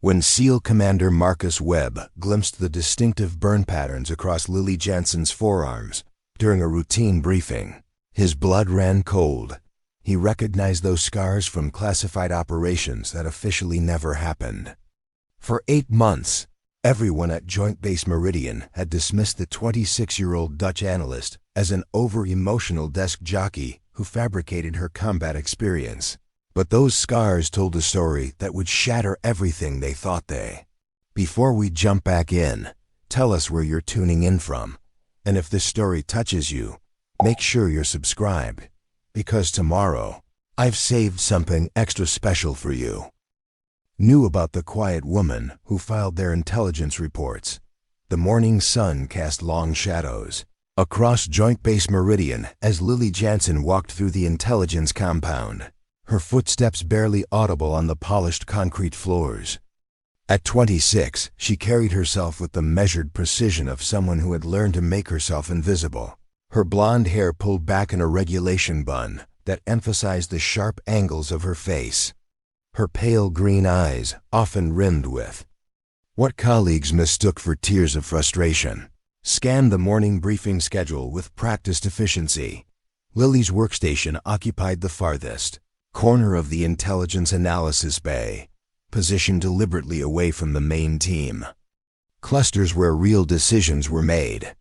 When SEAL Commander Marcus Webb glimpsed the distinctive burn patterns across Lily Janssen's forearms during a routine briefing, his blood ran cold. He recognized those scars from classified operations that officially never happened. For 8 months, everyone at Joint Base Meridian had dismissed the 26-year-old Dutch analyst as an over-emotional desk jockey who fabricated her combat experience. But those scars told a story that would shatter everything they thought they. Before we jump back in, tell us where you're tuning in from. And if this story touches you, make sure you're subscribed, because tomorrow, I've saved something extra special for you. Knew about the quiet woman who filed their intelligence reports. The morning sun cast long shadows across Joint Base Meridian as Lily Janssen walked through the intelligence compound, her footsteps barely audible on the polished concrete floors. At 26, she carried herself with the measured precision of someone who had learned to make herself invisible. Her blonde hair pulled back in a regulation bun that emphasized the sharp angles of her face. Her pale green eyes, often rimmed with what colleagues mistook for tears of frustration, scanned the morning briefing schedule with practiced efficiency. Lily's workstation occupied the farthest corner of the intelligence analysis bay, positioned deliberately away from the main team. Clusters where real decisions were made.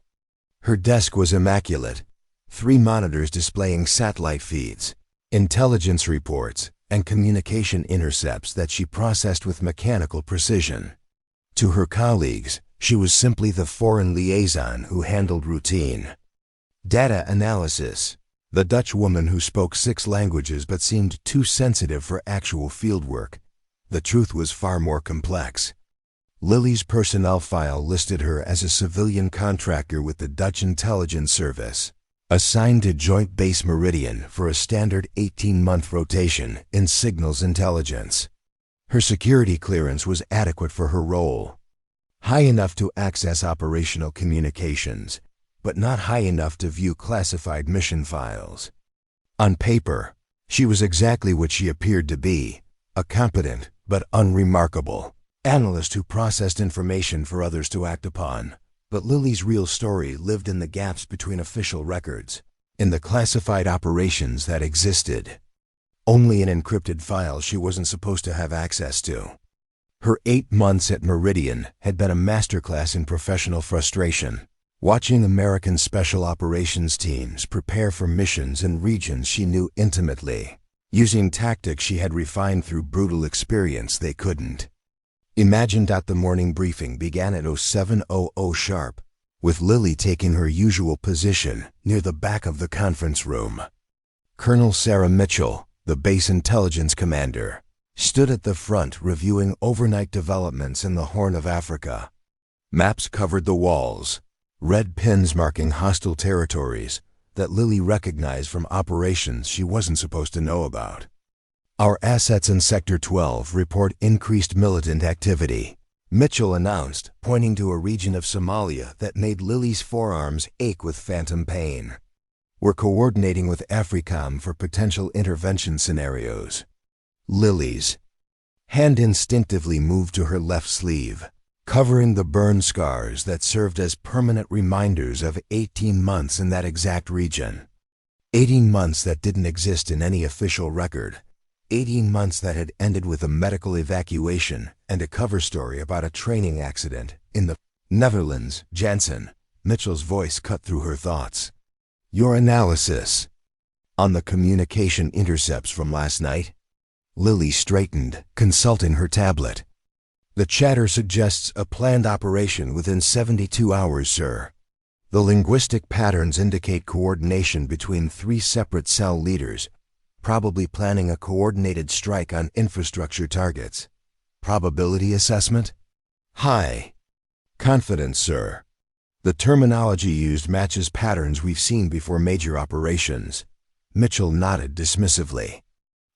Her desk was immaculate, 3 monitors displaying satellite feeds, intelligence reports, and communication intercepts that she processed with mechanical precision. To her colleagues, she was simply the foreign liaison who handled routine data analysis. The Dutch woman who spoke 6 languages but seemed too sensitive for actual fieldwork. The truth was far more complex. Lily's personnel file listed her as a civilian contractor with the Dutch Intelligence Service, assigned to Joint Base Meridian for a standard 18-month rotation in signals intelligence. Her security clearance was adequate for her role, high enough to access operational communications, but not high enough to view classified mission files. On paper, she was exactly what she appeared to be, a competent but unremarkable analyst who processed information for others to act upon. But Lily's real story lived in the gaps between official records, in the classified operations that existed only in encrypted files she wasn't supposed to have access to. Her 8 months at Meridian had been a masterclass in professional frustration. Watching American Special Operations teams prepare for missions in regions she knew intimately, using tactics she had refined through brutal experience they couldn't. Imagine that the morning briefing began at 07:00 sharp, with Lily taking her usual position near the back of the conference room. Colonel Sarah Mitchell, the base intelligence commander, stood at the front reviewing overnight developments in the Horn of Africa. Maps covered the walls, red pins marking hostile territories that Lily recognized from operations she wasn't supposed to know about. Our assets in Sector 12 report increased militant activity, Mitchell announced, pointing to a region of Somalia that made Lily's forearms ache with phantom pain. We're coordinating with AFRICOM for potential intervention scenarios. Lily's hand instinctively moved to her left sleeve, covering the burn scars that served as permanent reminders of 18 months in that exact region. 18 months that didn't exist in any official record. 18 months that had ended with a medical evacuation and a cover story about a training accident in the Netherlands. Janssen, Mitchell's voice cut through her thoughts. Your analysis on the communication intercepts from last night? Lily straightened, consulting her tablet. The chatter suggests a planned operation within 72 hours, sir. The linguistic patterns indicate coordination between 3 separate cell leaders, probably planning a coordinated strike on infrastructure targets. Probability assessment? High. Confidence, sir. The terminology used matches patterns we've seen before major operations. Mitchell nodded dismissively.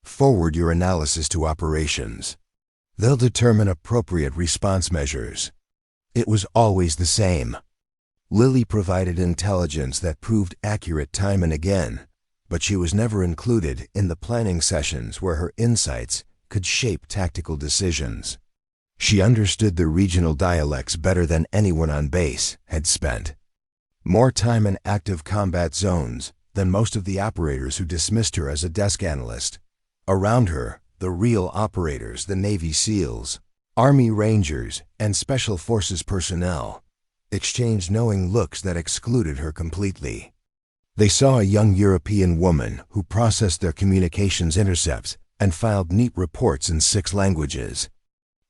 Forward your analysis to operations. They'll determine appropriate response measures. It was always the same. Lily provided intelligence that proved accurate time and again, but she was never included in the planning sessions where her insights could shape tactical decisions. She understood the regional dialects better than anyone on base had spent more time in active combat zones than most of the operators who dismissed her as a desk analyst. Around her, the real operators, the Navy SEALs, Army Rangers, and Special Forces personnel, exchanged knowing looks that excluded her completely. They saw a young European woman who processed their communications intercepts and filed neat reports in 6 languages.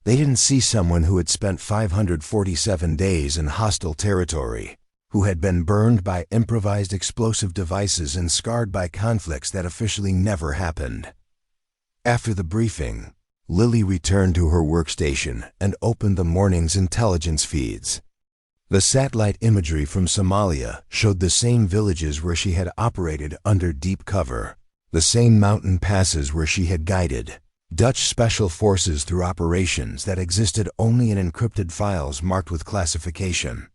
They didn't see someone who had spent 547 days in hostile territory, who had been burned by improvised explosive devices and scarred by conflicts that officially never happened. After the briefing, Lily returned to her workstation and opened the morning's intelligence feeds. The satellite imagery from Somalia showed the same villages where she had operated under deep cover, the same mountain passes where she had guided Dutch special forces through operations that existed only in encrypted files marked with classification.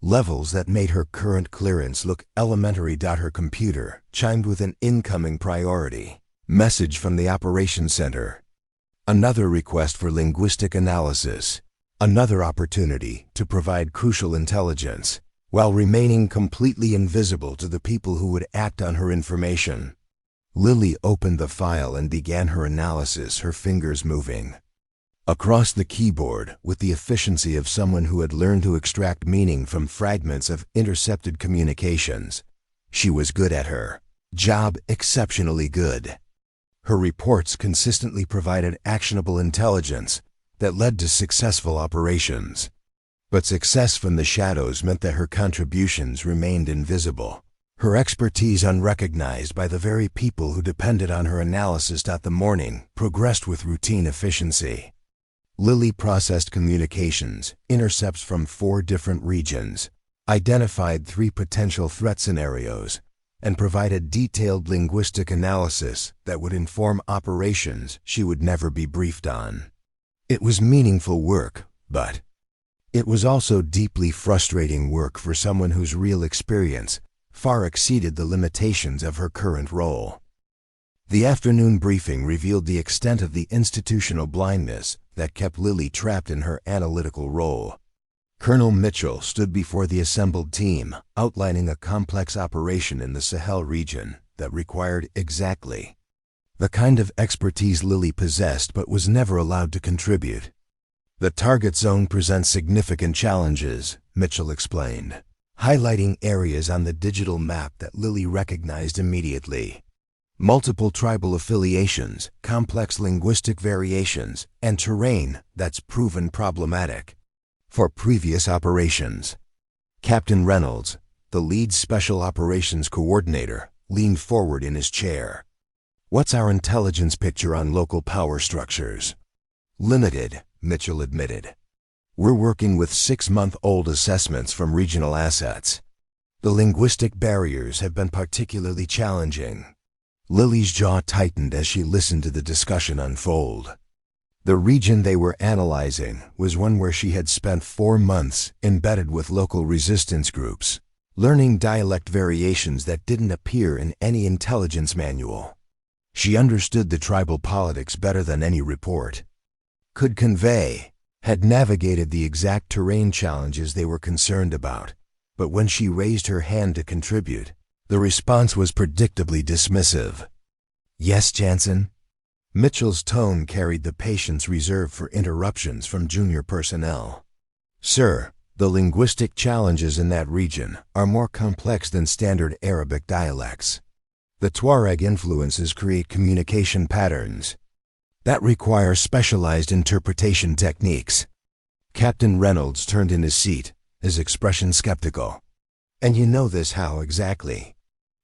Levels that made her current clearance look elementary. Her computer chimed with an incoming priority message from the operations center. Another request for linguistic analysis. Another opportunity to provide crucial intelligence while remaining completely invisible to the people who would act on her information. Lily opened the file and began her analysis, her fingers moving across the keyboard with the efficiency of someone who had learned to extract meaning from fragments of intercepted communications. She was good at her job, exceptionally good. Her reports consistently provided actionable intelligence that led to successful operations. But success from the shadows meant that her contributions remained invisible, her expertise unrecognized by the very people who depended on her analysis. The morning progressed with routine efficiency. Lily processed communications, intercepts from 4 different regions, identified 3 potential threat scenarios, and provided detailed linguistic analysis that would inform operations she would never be briefed on. It was meaningful work, but it was also deeply frustrating work for someone whose real experience far exceeded the limitations of her current role. The afternoon briefing revealed the extent of the institutional blindness that kept Lily trapped in her analytical role. Colonel Mitchell stood before the assembled team, outlining a complex operation in the Sahel region that required exactly the kind of expertise Lily possessed but was never allowed to contribute. The target zone presents significant challenges, Mitchell explained, highlighting areas on the digital map that Lily recognized immediately. Multiple tribal affiliations, complex linguistic variations, and terrain that's proven problematic for previous operations. Captain Reynolds, the lead Special Operations Coordinator, leaned forward in his chair. "What's our intelligence picture on local power structures?" "Limited," Mitchell admitted. "We're working with 6-month-old assessments from regional assets. The linguistic barriers have been particularly challenging." Lily's jaw tightened as she listened to the discussion unfold. The region they were analyzing was one where she had spent 4 months embedded with local resistance groups, learning dialect variations that didn't appear in any intelligence manual. She understood the tribal politics better than any report could convey, had navigated the exact terrain challenges they were concerned about, but when she raised her hand to contribute, the response was predictably dismissive. "Yes, Janssen?" Mitchell's tone carried the patience reserved for interruptions from junior personnel. "Sir, the linguistic challenges in that region are more complex than standard Arabic dialects. The Tuareg influences create communication patterns that require specialized interpretation techniques." Captain Reynolds turned in his seat, his expression skeptical. "And you know this how exactly?"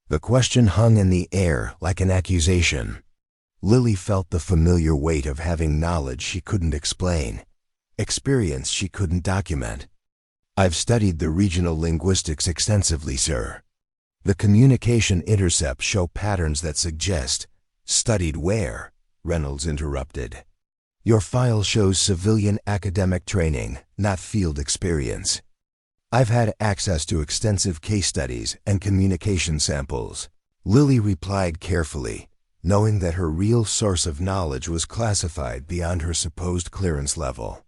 The question hung in the air like an accusation. Lily felt the familiar weight of having knowledge she couldn't explain, experience she couldn't document. "I've studied the regional linguistics extensively, sir. The communication intercepts show patterns that suggest—" "Studied where?" Reynolds interrupted. "Your file shows civilian academic training, not field experience." "I've had access to extensive case studies and communication samples," Lily replied carefully, knowing that her real source of knowledge was classified beyond her supposed clearance level.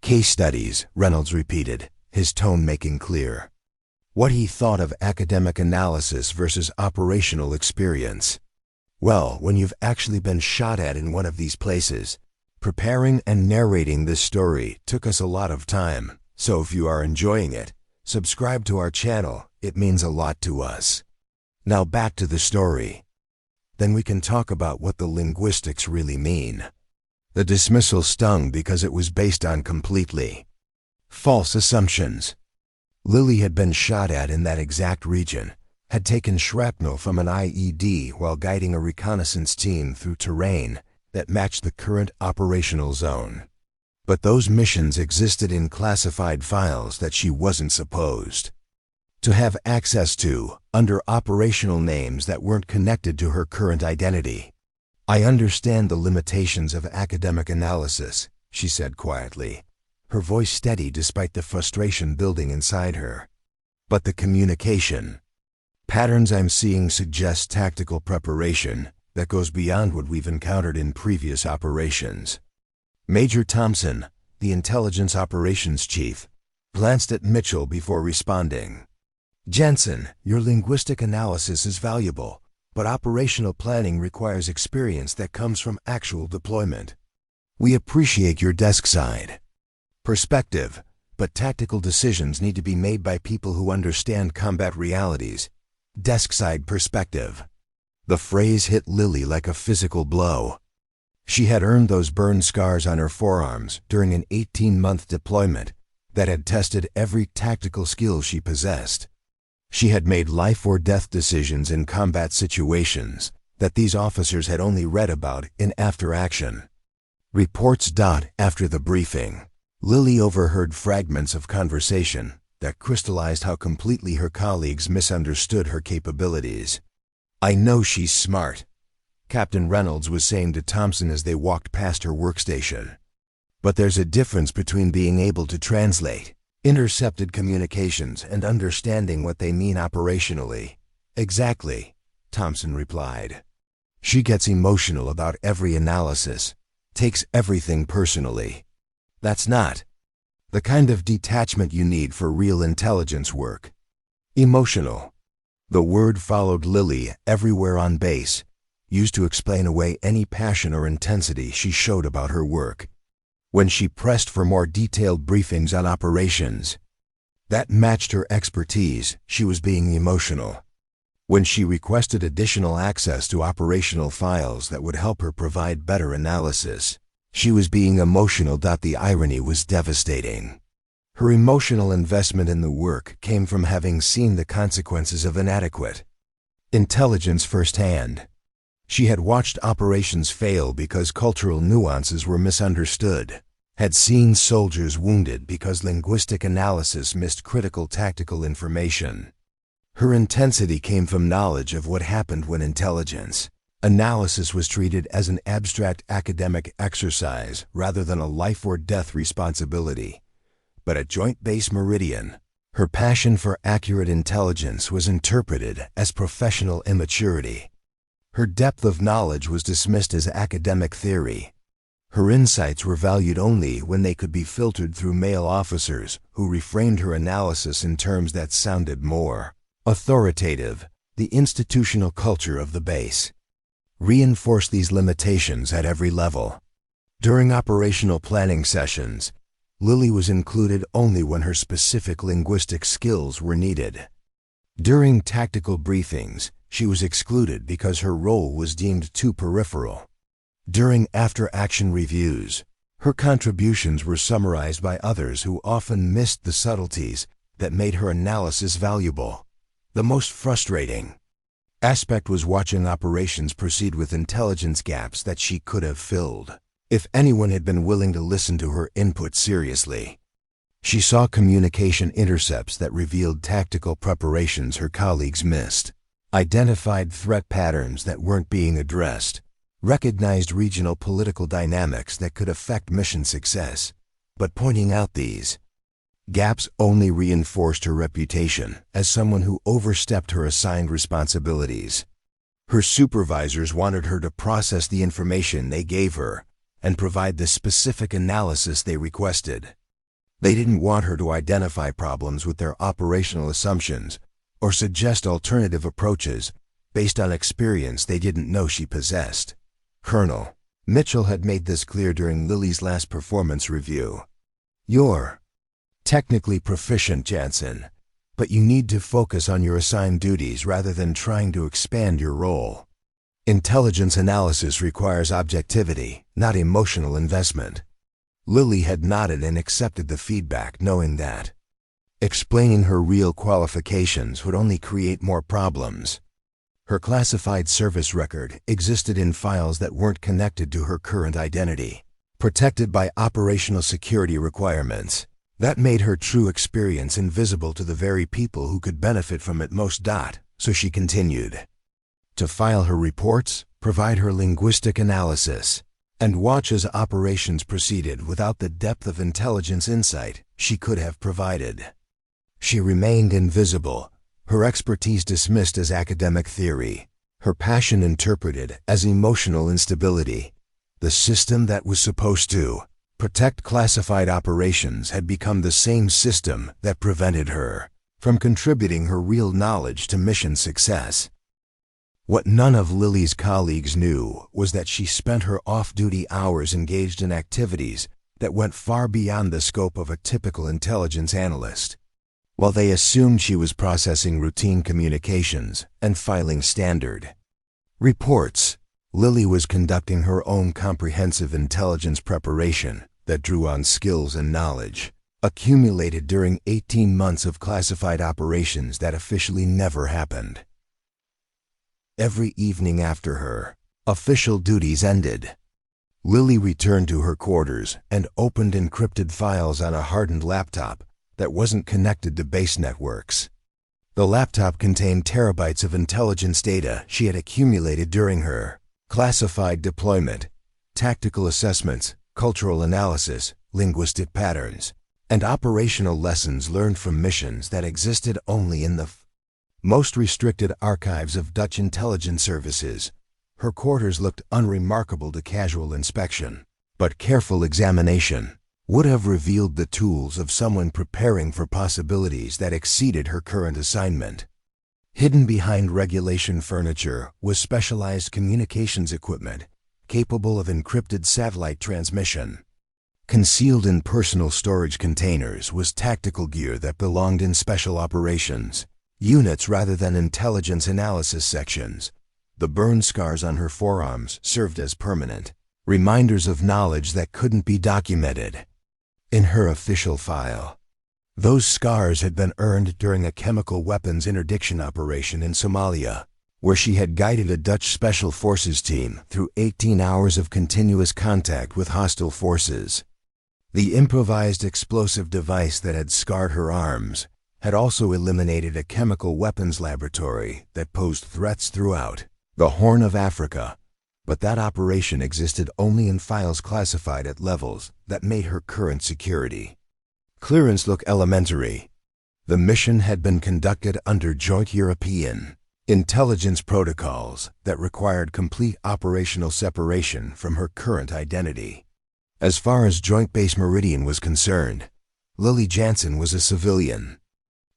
Case studies, Reynolds repeated, his tone making clear what he thought of academic analysis versus operational experience. Well, when you've actually been shot at in one of these places, preparing and narrating this story took us a lot of time, so if you are enjoying it, subscribe to our channel, it means a lot to us. Now back to the story. Then we can talk about what the linguistics really mean. The dismissal stung because it was based on completely false assumptions. Lily had been shot at in that exact region, had taken shrapnel from an IED while guiding a reconnaissance team through terrain that matched the current operational zone. But those missions existed in classified files that she wasn't supposed to have access to, under operational names that weren't connected to her current identity. "I understand the limitations of academic analysis," she said quietly, her voice steady despite the frustration building inside her. "But the communication patterns I'm seeing suggest tactical preparation that goes beyond what we've encountered in previous operations." Major Thompson, the intelligence operations chief, glanced at Mitchell before responding. "Janssen, your linguistic analysis is valuable, but operational planning requires experience that comes from actual deployment. We appreciate your desk side perspective, but tactical decisions need to be made by people who understand combat realities. Desk side perspective." The phrase hit Lily like a physical blow. She had earned those burn scars on her forearms during an 18-month deployment that had tested every tactical skill she possessed. She had made life-or-death decisions in combat situations that these officers had only read about in after-action reports. After the briefing, Lily overheard fragments of conversation that crystallized how completely her colleagues misunderstood her capabilities. "I know she's smart," Captain Reynolds was saying to Thompson as they walked past her workstation. "But there's a difference between being able to translate intercepted communications and understanding what they mean operationally." "Exactly," Thompson replied. "She gets emotional about every analysis, takes everything personally. That's not the kind of detachment you need for real intelligence work." Emotional. The word followed Lily everywhere on base, used to explain away any passion or intensity she showed about her work. When she pressed for more detailed briefings on operations that matched her expertise, she was being emotional. When she requested additional access to operational files that would help her provide better analysis, she was being emotional. The irony was devastating. Her emotional investment in the work came from having seen the consequences of inadequate intelligence firsthand. She had watched operations fail because cultural nuances were misunderstood, had seen soldiers wounded because linguistic analysis missed critical tactical information. Her intensity came from knowledge of what happened when intelligence analysis was treated as an abstract academic exercise rather than a life-or-death responsibility. But at Joint Base Meridian, her passion for accurate intelligence was interpreted as professional immaturity. Her depth of knowledge was dismissed as academic theory. Her insights were valued only when they could be filtered through male officers who reframed her analysis in terms that sounded more authoritative. The institutional culture of the base reinforced these limitations at every level. During operational planning sessions, Lily was included only when her specific linguistic skills were needed. During tactical briefings, she was excluded because her role was deemed too peripheral. During after-action reviews, her contributions were summarized by others who often missed the subtleties that made her analysis valuable. The most frustrating aspect was watching operations proceed with intelligence gaps that she could have filled if anyone had been willing to listen to her input seriously. She saw communication intercepts that revealed tactical preparations her colleagues missed, identified threat patterns that weren't being addressed, recognized regional political dynamics that could affect mission success. But pointing out these gaps only reinforced her reputation as someone who overstepped her assigned responsibilities. Her supervisors wanted her to process the information they gave her and provide the specific analysis they requested. They didn't want her to identify problems with their operational assumptions or suggest alternative approaches based on experience they didn't know she possessed. Colonel Mitchell had made this clear during Lily's last performance review. "You're technically proficient, Janssen, but you need to focus on your assigned duties rather than trying to expand your role. Intelligence analysis requires objectivity, not emotional investment." Lily had nodded and accepted the feedback, knowing that explaining her real qualifications would only create more problems. Her classified service record existed in files that weren't connected to her current identity, protected by operational security requirements. That made her true experience invisible to the very people who could benefit from it most. So she continued to file her reports, provide her linguistic analysis, and watch as operations proceeded without the depth of intelligence insight she could have provided. She remained invisible, her expertise dismissed as academic theory, her passion interpreted as emotional instability. The system that was supposed to protect classified operations had become the same system that prevented her from contributing her real knowledge to mission success. What none of Lily's colleagues knew was that she spent her off-duty hours engaged in activities that went far beyond the scope of a typical intelligence analyst. While they assumed she was processing routine communications and filing standard reports, Lily was conducting her own comprehensive intelligence preparation that drew on skills and knowledge accumulated during 18 months of classified operations that officially never happened. Every evening after her official duties ended, Lily returned to her quarters and opened encrypted files on a hardened laptop that wasn't connected to base networks. The laptop contained terabytes of intelligence data she had accumulated during her classified deployment, tactical assessments, cultural analysis, linguistic patterns, and operational lessons learned from missions that existed only in the most restricted archives of Dutch intelligence services. Her quarters looked unremarkable to casual inspection, but careful examination would have revealed the tools of someone preparing for possibilities that exceeded her current assignment. Hidden behind regulation furniture was specialized communications equipment capable of encrypted satellite transmission. Concealed in personal storage containers was tactical gear that belonged in special operations units rather than intelligence analysis sections. The burn scars on her forearms served as permanent reminders of knowledge that couldn't be documented in her official file. Those scars had been earned during a chemical weapons interdiction operation in Somalia, where she had guided a Dutch Special Forces team through 18 hours of continuous contact with hostile forces. The improvised explosive device that had scarred her arms had also eliminated a chemical weapons laboratory that posed threats throughout the Horn of Africa. But that operation existed only in files classified at levels that made her current security clearance look elementary. The mission had been conducted under joint European intelligence protocols that required complete operational separation from her current identity. As far as Joint Base Meridian was concerned, Lily Janssen was a civilian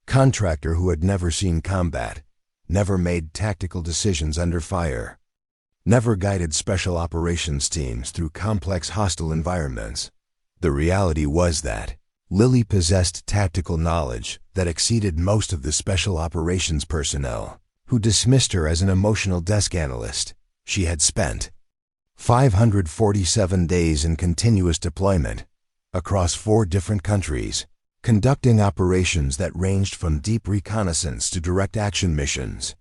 contractor who had never seen combat, never made tactical decisions under fire, never guided special operations teams through complex hostile environments. The reality was that Lily possessed tactical knowledge that exceeded most of the special operations personnel, who dismissed her as an emotional desk analyst. She had spent 547 days in continuous deployment across 4 different countries, conducting operations that ranged from deep reconnaissance to direct action missions.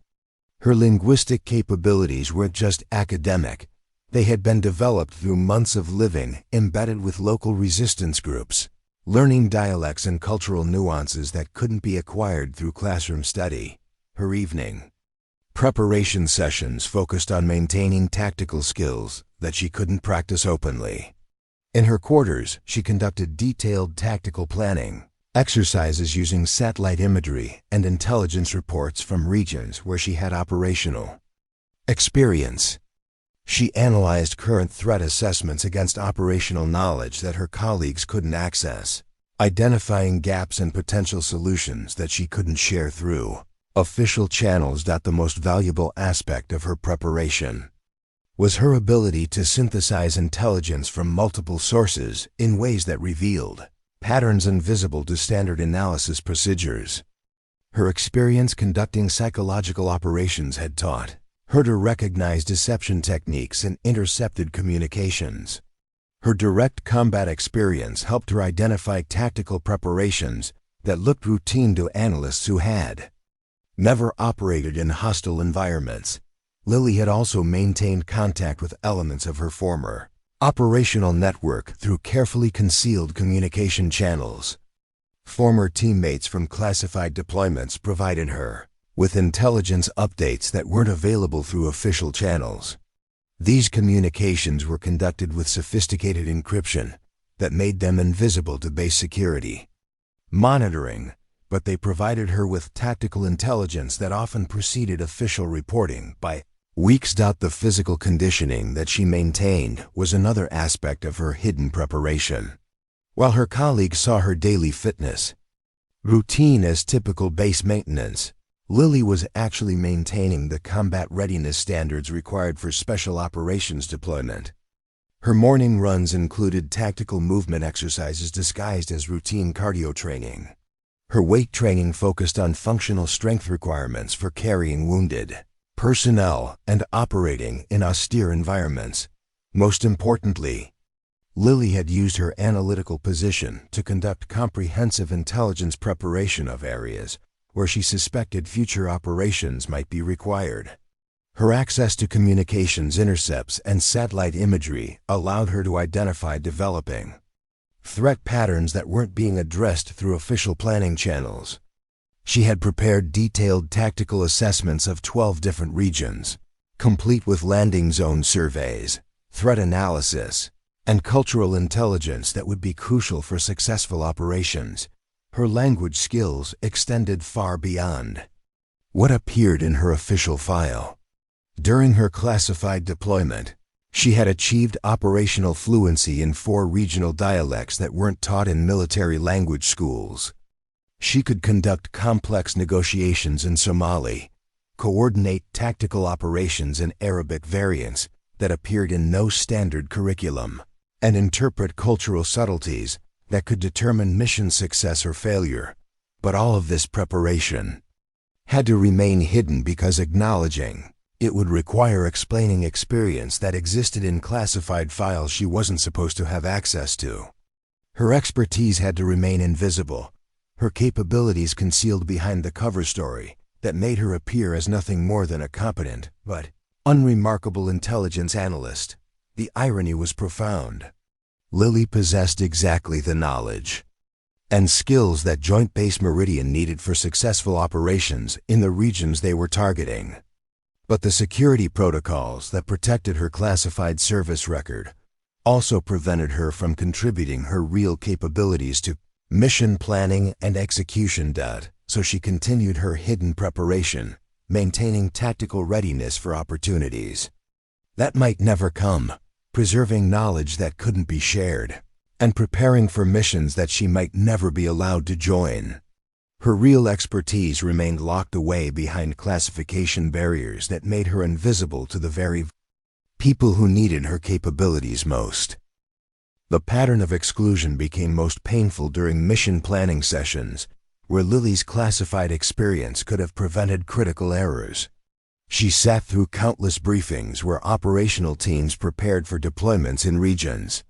Her linguistic capabilities weren't just academic. They had been developed through months of living embedded with local resistance groups, learning dialects and cultural nuances that couldn't be acquired through classroom study. Her evening preparation sessions focused on maintaining tactical skills that she couldn't practice openly. In her quarters, she conducted detailed tactical planning exercises using satellite imagery and intelligence reports from regions where she had operational experience. She analyzed current threat assessments against operational knowledge that her colleagues couldn't access, identifying gaps and potential solutions that she couldn't share through official channels. The most valuable aspect of her preparation was her ability to synthesize intelligence from multiple sources in ways that revealed patterns invisible to standard analysis procedures. Her experience conducting psychological operations had taught her to recognize deception techniques in intercepted communications. Her direct combat experience helped her identify tactical preparations that looked routine to analysts who had never operated in hostile environments. Lily had also maintained contact with elements of her former operational network through carefully concealed communication channels. Former teammates from classified deployments provided her with intelligence updates that weren't available through official channels. These communications were conducted with sophisticated encryption that made them invisible to base security monitoring, but they provided her with tactical intelligence that often preceded official reporting by weeks. The physical conditioning that she maintained was another aspect of her hidden preparation. While her colleagues saw her daily fitness routine as typical base maintenance, Lily was actually maintaining the combat readiness standards required for special operations deployment. Her morning runs included tactical movement exercises disguised as routine cardio training. Her weight training focused on functional strength requirements for carrying wounded personnel and operating in austere environments. Most importantly, Lily had used her analytical position to conduct comprehensive intelligence preparation of areas where she suspected future operations might be required. Her access to communications intercepts and satellite imagery allowed her to identify developing threat patterns that weren't being addressed through official planning channels. She had prepared detailed tactical assessments of 12 different regions, complete with landing zone surveys, threat analysis, and cultural intelligence that would be crucial for successful operations. Her language skills extended far beyond what appeared in her official file. During her classified deployment, she had achieved operational fluency in 4 regional dialects that weren't taught in military language schools. She could conduct complex negotiations in Somali, coordinate tactical operations in Arabic variants that appeared in no standard curriculum, and interpret cultural subtleties that could determine mission success or failure. But all of this preparation had to remain hidden because acknowledging it would require explaining experience that existed in classified files she wasn't supposed to have access to. Her expertise had to remain invisible, her capabilities concealed behind the cover story that made her appear as nothing more than a competent but unremarkable intelligence analyst. The irony was profound. Lily possessed exactly the knowledge and skills that Joint Base Meridian needed for successful operations in the regions they were targeting. But the security protocols that protected her classified service record also prevented her from contributing her real capabilities to mission planning and execution. So she continued her hidden preparation, maintaining tactical readiness for opportunities that might never come, preserving knowledge that couldn't be shared, and preparing for missions that she might never be allowed to join. Her real expertise remained locked away behind classification barriers that made her invisible to the very people who needed her capabilities most. The pattern of exclusion became most painful during mission planning sessions, where Lily's classified experience could have prevented critical errors. She sat through countless briefings where operational teams prepared for deployments in regions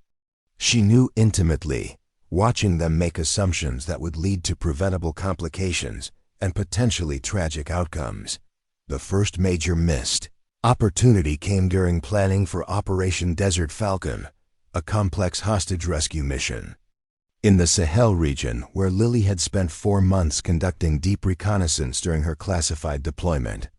she knew intimately, watching them make assumptions that would lead to preventable complications and potentially tragic outcomes. The first major missed opportunity came during planning for Operation Desert Falcon, a complex hostage rescue mission in the Sahel region where Lily had spent 4 months conducting deep reconnaissance during her classified deployment.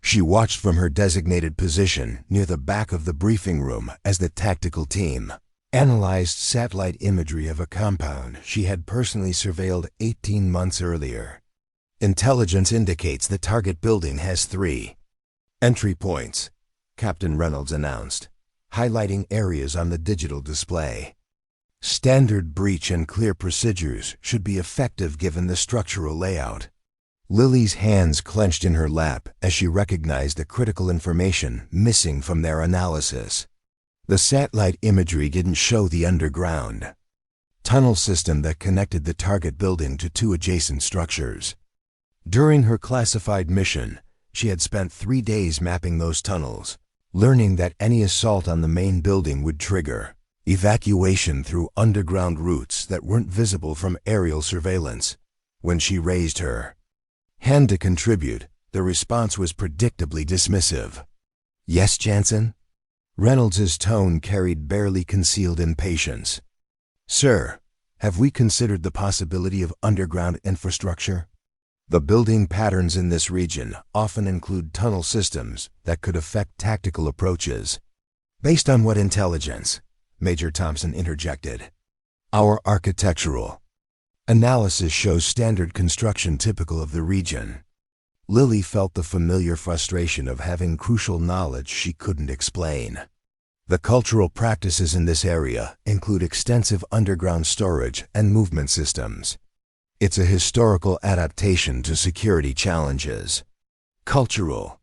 She watched from her designated position near the back of the briefing room as the tactical team analyzed satellite imagery of a compound she had personally surveilled 18 months earlier. Intelligence indicates the target building has 3 entry points, Captain Reynolds announced, highlighting areas on the digital display. Standard breach and clear procedures should be effective given the structural layout. Lily's hands clenched in her lap as she recognized the critical information missing from their analysis. The satellite imagery didn't show the underground tunnel system that connected the target building to two adjacent structures. During her classified mission, she had spent 3 days mapping those tunnels, learning that any assault on the main building would trigger evacuation through underground routes that weren't visible from aerial surveillance. When she raised her hand to contribute, the response was predictably dismissive. "Yes, Janssen?" Reynolds's tone carried barely concealed impatience. "Sir, have we considered the possibility of underground infrastructure? The building patterns in this region often include tunnel systems that could affect tactical approaches." "Based on what intelligence?" Major Thompson interjected. "Our architectural analysis shows standard construction typical of the region." Lily felt the familiar frustration of having crucial knowledge she couldn't explain. The cultural practices in this area include extensive underground storage and movement systems. It's a historical adaptation to security challenges. "Cultural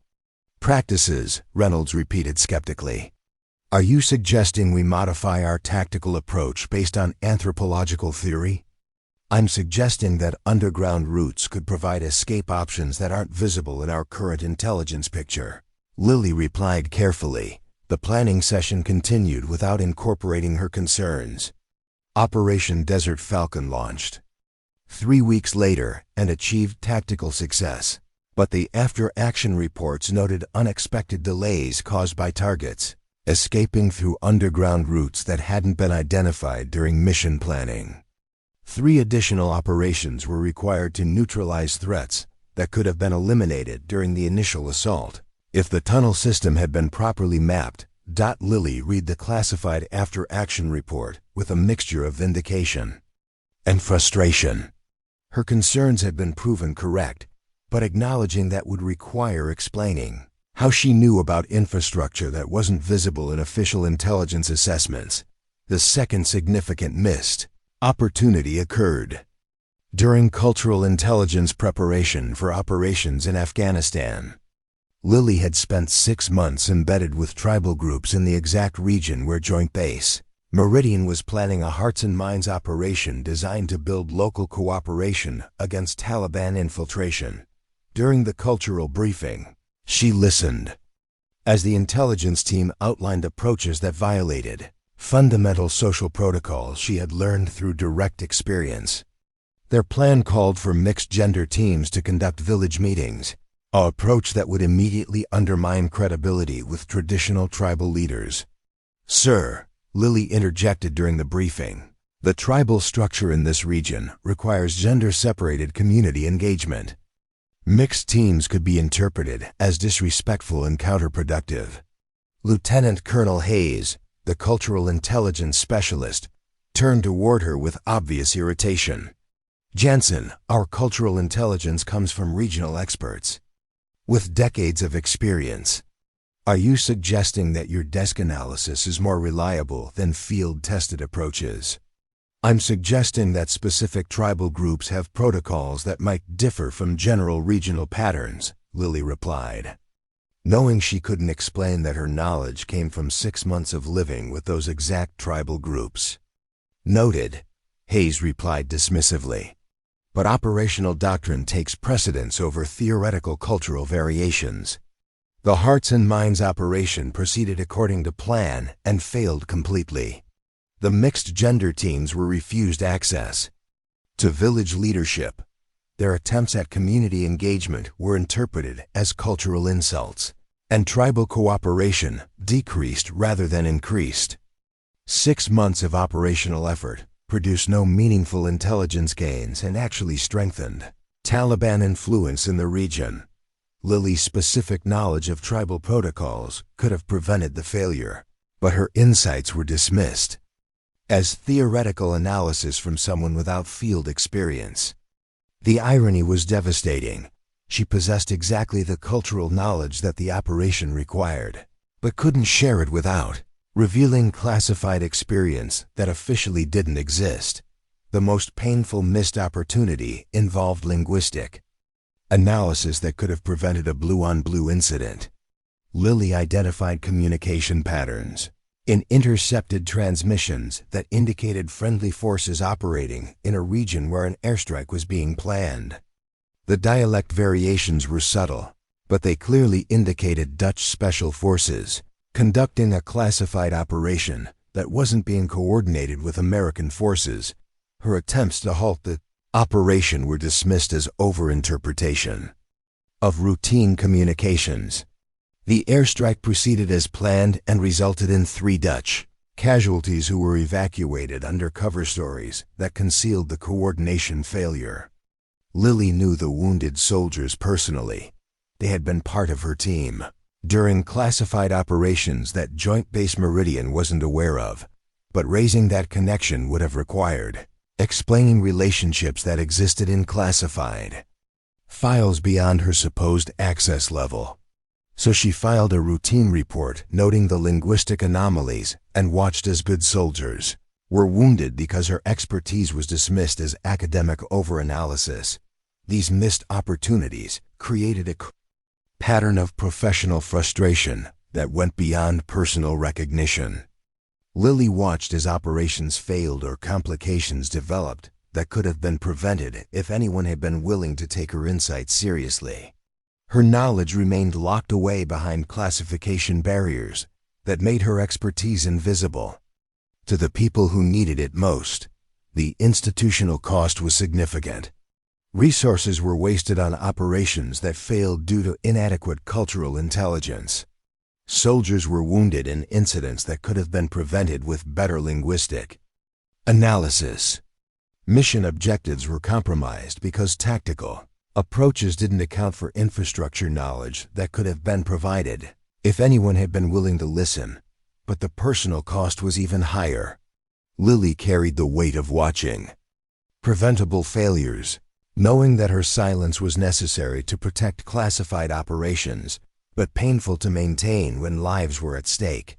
practices," Reynolds repeated skeptically. "Are you suggesting we modify our tactical approach based on anthropological theory?" "I'm suggesting that underground routes could provide escape options that aren't visible in our current intelligence picture," Lily replied carefully. The planning session continued without incorporating her concerns. Operation Desert Falcon launched 3 weeks later and achieved tactical success, but the after-action reports noted unexpected delays caused by targets escaping through underground routes that hadn't been identified during mission planning. 3 additional operations were required to neutralize threats that could have been eliminated during the initial assault if the tunnel system had been properly mapped. Lily read the classified after-action report with a mixture of vindication and frustration. Her concerns had been proven correct, but acknowledging that would require explaining how she knew about infrastructure that wasn't visible in official intelligence assessments. The second significant missed opportunity occurred during cultural intelligence preparation for operations in Afghanistan. Lily had spent 6 months embedded with tribal groups in the exact region where Joint Base Meridian was planning a hearts and minds operation designed to build local cooperation against Taliban infiltration. During the cultural briefing, she listened as the intelligence team outlined approaches that violated fundamental social protocols she had learned through direct experience. Their plan called for mixed-gender teams to conduct village meetings, an approach that would immediately undermine credibility with traditional tribal leaders. "Sir," Lily interjected during the briefing, "the tribal structure in this region requires gender-separated community engagement. Mixed teams could be interpreted as disrespectful and counterproductive." Lieutenant Colonel Hayes, the cultural intelligence specialist, turned toward her with obvious irritation. "Janssen, our cultural intelligence comes from regional experts with decades of experience. Are you suggesting that your desk analysis is more reliable than field-tested approaches?" "I'm suggesting that specific tribal groups have protocols that might differ from general regional patterns," Lily replied, knowing she couldn't explain that her knowledge came from 6 months of living with those exact tribal groups. "Noted," Hayes replied dismissively. "But operational doctrine takes precedence over theoretical cultural variations." The Hearts and Minds operation proceeded according to plan and failed completely. The mixed-gender teams were refused access to village leadership. Their attempts at community engagement were interpreted as cultural insults, and tribal cooperation decreased rather than increased. 6 months of operational effort produced no meaningful intelligence gains and actually strengthened Taliban influence in the region. Lily's specific knowledge of tribal protocols could have prevented the failure, but her insights were dismissed as theoretical analysis from someone without field experience. The irony was devastating. She possessed exactly the cultural knowledge that the operation required, but couldn't share it without revealing classified experience that officially didn't exist. The most painful missed opportunity involved linguistic analysis that could have prevented a blue-on-blue incident. Lily identified communication patterns in intercepted transmissions that indicated friendly forces operating in a region where an airstrike was being planned. The dialect variations were subtle, but they clearly indicated Dutch special forces conducting a classified operation that wasn't being coordinated with American forces. Her attempts to halt the operation were dismissed as overinterpretation of routine communications. The airstrike proceeded as planned and resulted in 3 Dutch casualties who were evacuated under cover stories that concealed the coordination failure. Lily knew the wounded soldiers personally. They had been part of her team during classified operations that Joint Base Meridian wasn't aware of, but raising that connection would have required explaining relationships that existed in classified files beyond her supposed access level. So she filed a routine report noting the linguistic anomalies and watched as good soldiers were wounded because her expertise was dismissed as academic overanalysis. These missed opportunities created a pattern of professional frustration that went beyond personal recognition. Lily watched as operations failed or complications developed that could have been prevented if anyone had been willing to take her insights seriously. Her knowledge remained locked away behind classification barriers that made her expertise invisible. To the people who needed it most, the institutional cost was significant. Resources were wasted on operations that failed due to inadequate cultural intelligence. Soldiers were wounded in incidents that could have been prevented with better linguistic analysis. Mission objectives were compromised because tactical approaches didn't account for infrastructure knowledge that could have been provided if anyone had been willing to listen, but the personal cost was even higher. Lily carried the weight of watching preventable failures, knowing that her silence was necessary to protect classified operations, but painful to maintain when lives were at stake.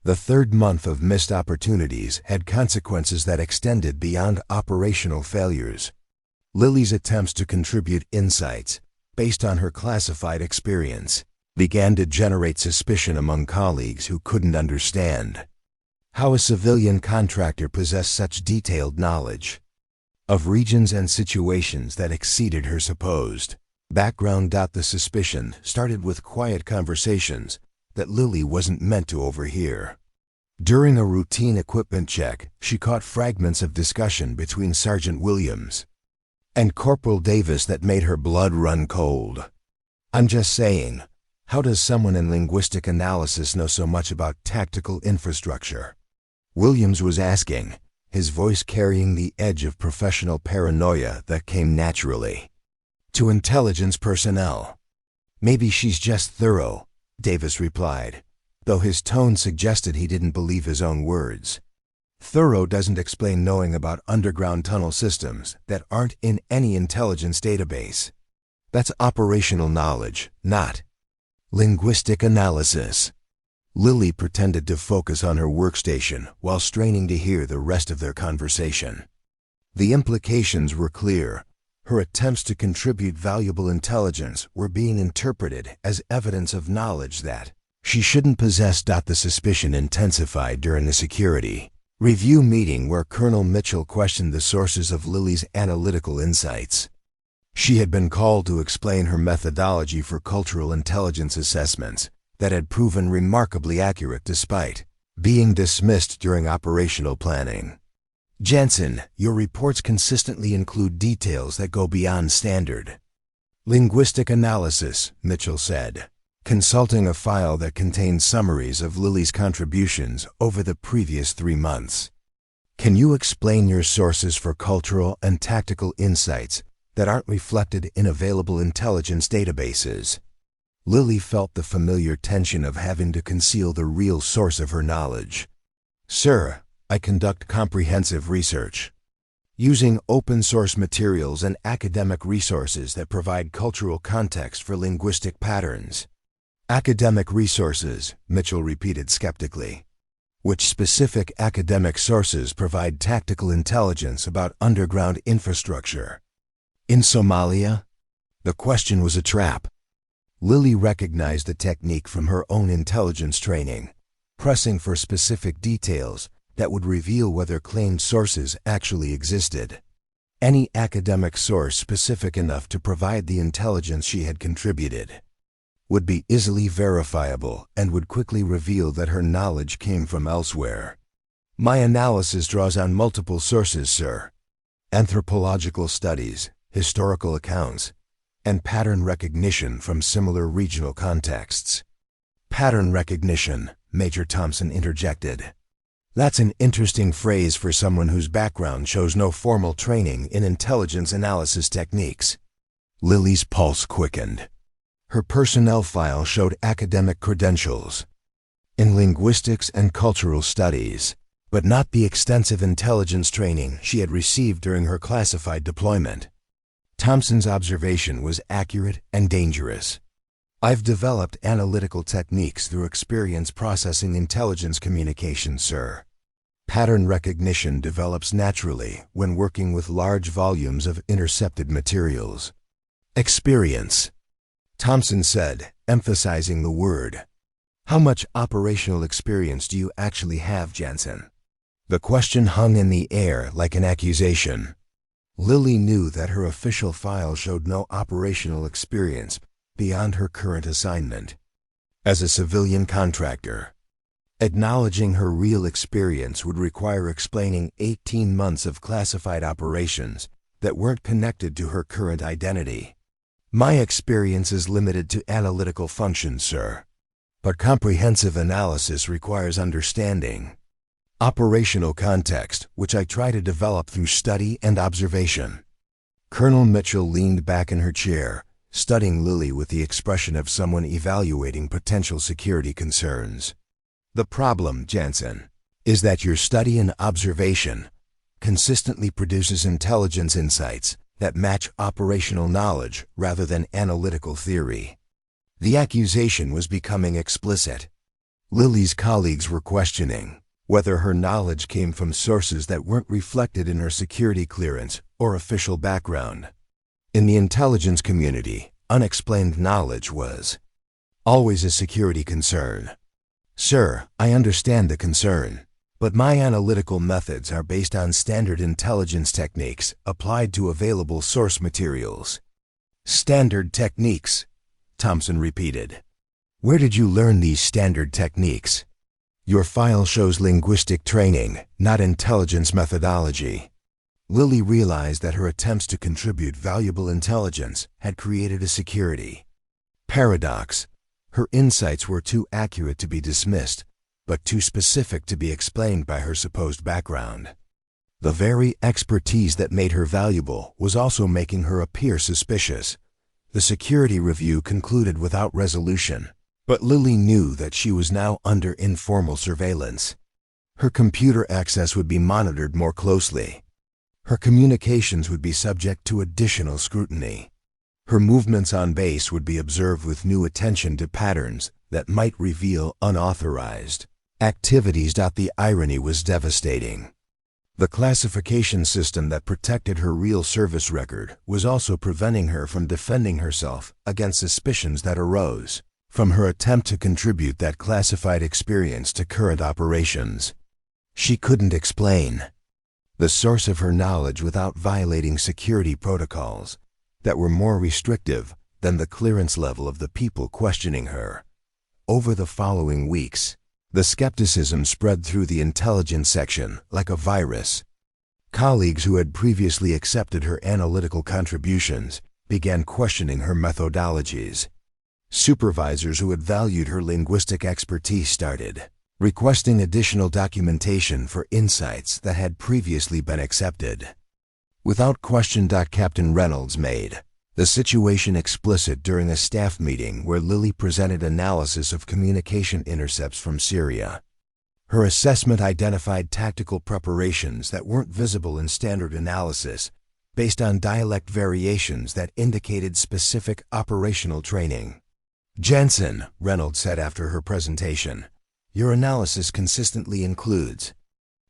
The 3rd month of missed opportunities had consequences that extended beyond operational failures. Lily's attempts to contribute insights based on her classified experience began to generate suspicion among colleagues who couldn't understand how a civilian contractor possessed such detailed knowledge of regions and situations that exceeded her supposed background. The suspicion started with quiet conversations that Lily wasn't meant to overhear. During a routine equipment check, she caught fragments of discussion between Sergeant Williams and Corporal Davis that made her blood run cold. "I'm just saying, how does someone in linguistic analysis know so much about tactical infrastructure?" Williams was asking, his voice carrying the edge of professional paranoia that came naturally to intelligence personnel. "Maybe she's just thorough," Davis replied, though his tone suggested he didn't believe his own words. Thorough doesn't explain knowing about underground tunnel systems that aren't in any intelligence database. That's operational knowledge, not linguistic analysis. Lily pretended to focus on her workstation while straining to hear the rest of their conversation. The implications were clear. Her attempts to contribute valuable intelligence were being interpreted as evidence of knowledge that she shouldn't possess. The suspicion intensified during a security review meeting where Colonel Mitchell questioned the sources of Lily's analytical insights. She had been called to explain her methodology for cultural intelligence assessments that had proven remarkably accurate despite being dismissed during operational planning. "Janssen, your reports consistently include details that go beyond standard linguistic analysis," Mitchell said, consulting a file that contained summaries of Lily's contributions over the previous 3 months. "Can you explain your sources for cultural and tactical insights that aren't reflected in available intelligence databases?" Lily felt the familiar tension of having to conceal the real source of her knowledge. "Sir, I conduct comprehensive research using open-source materials and academic resources that provide cultural context for linguistic patterns." "Academic resources," Mitchell repeated skeptically. Which specific academic sources provide tactical intelligence about underground infrastructure? In Somalia? The question was a trap. Lily recognized the technique from her own intelligence training, pressing for specific details that would reveal whether claimed sources actually existed. Any academic source specific enough to provide the intelligence she had contributed would be easily verifiable and would quickly reveal that her knowledge came from elsewhere. My analysis draws on multiple sources, sir. Anthropological studies, historical accounts, and pattern recognition from similar regional contexts. Pattern recognition, Major Thompson interjected. That's an interesting phrase for someone whose background shows no formal training in intelligence analysis techniques. Lily's pulse quickened. Her personnel file showed academic credentials in linguistics and cultural studies, but not the extensive intelligence training she had received during her classified deployment. Thompson's observation was accurate and dangerous. I've developed analytical techniques through experience processing intelligence communication, sir. Pattern recognition develops naturally when working with large volumes of intercepted materials. Experience, Thompson said, emphasizing the word. How much operational experience do you actually have, Janssen? The question hung in the air like an accusation. Lily knew that her official file showed no operational experience beyond her current assignment as a civilian contractor. Acknowledging her real experience would require explaining 18 months of classified operations that weren't connected to her current identity. My experience is limited to analytical functions, sir. But comprehensive analysis requires understanding operational context, which I try to develop through study and observation. Colonel Mitchell leaned back in her chair, studying Lily with the expression of someone evaluating potential security concerns. The problem, Janssen, is that your study and observation consistently produces intelligence insights that match operational knowledge rather than analytical theory. The accusation was becoming explicit. Lily's colleagues were questioning whether her knowledge came from sources that weren't reflected in her security clearance or official background. In the intelligence community, unexplained knowledge was always a security concern. Sir, I understand the concern, but my analytical methods are based on standard intelligence techniques applied to available source materials. Standard techniques, Thompson repeated. Where did you learn these standard techniques? Your file shows linguistic training, not intelligence methodology. Lily realized that her attempts to contribute valuable intelligence had created a security paradox. Her insights were too accurate to be dismissed, but too specific to be explained by her supposed background. The very expertise that made her valuable was also making her appear suspicious. The security review concluded without resolution, but Lily knew that she was now under informal surveillance. Her computer access would be monitored more closely. Her communications would be subject to additional scrutiny. Her movements on base would be observed with new attention to patterns that might reveal unauthorized activities. The irony was devastating. The classification system that protected her real service record was also preventing her from defending herself against suspicions that arose from her attempt to contribute that classified experience to current operations. She couldn't explain the source of her knowledge without violating security protocols that were more restrictive than the clearance level of the people questioning her. Over the following weeks, the skepticism spread through the intelligence section like a virus. Colleagues who had previously accepted her analytical contributions began questioning her methodologies. Supervisors who had valued her linguistic expertise started requesting additional documentation for insights that had previously been accepted. Without question, Captain Reynolds made the situation explicit during a staff meeting where Lily presented analysis of communication intercepts from Syria. Her assessment identified tactical preparations that weren't visible in standard analysis based on dialect variations that indicated specific operational training. Janssen, Reynolds said after her presentation, Your analysis consistently includes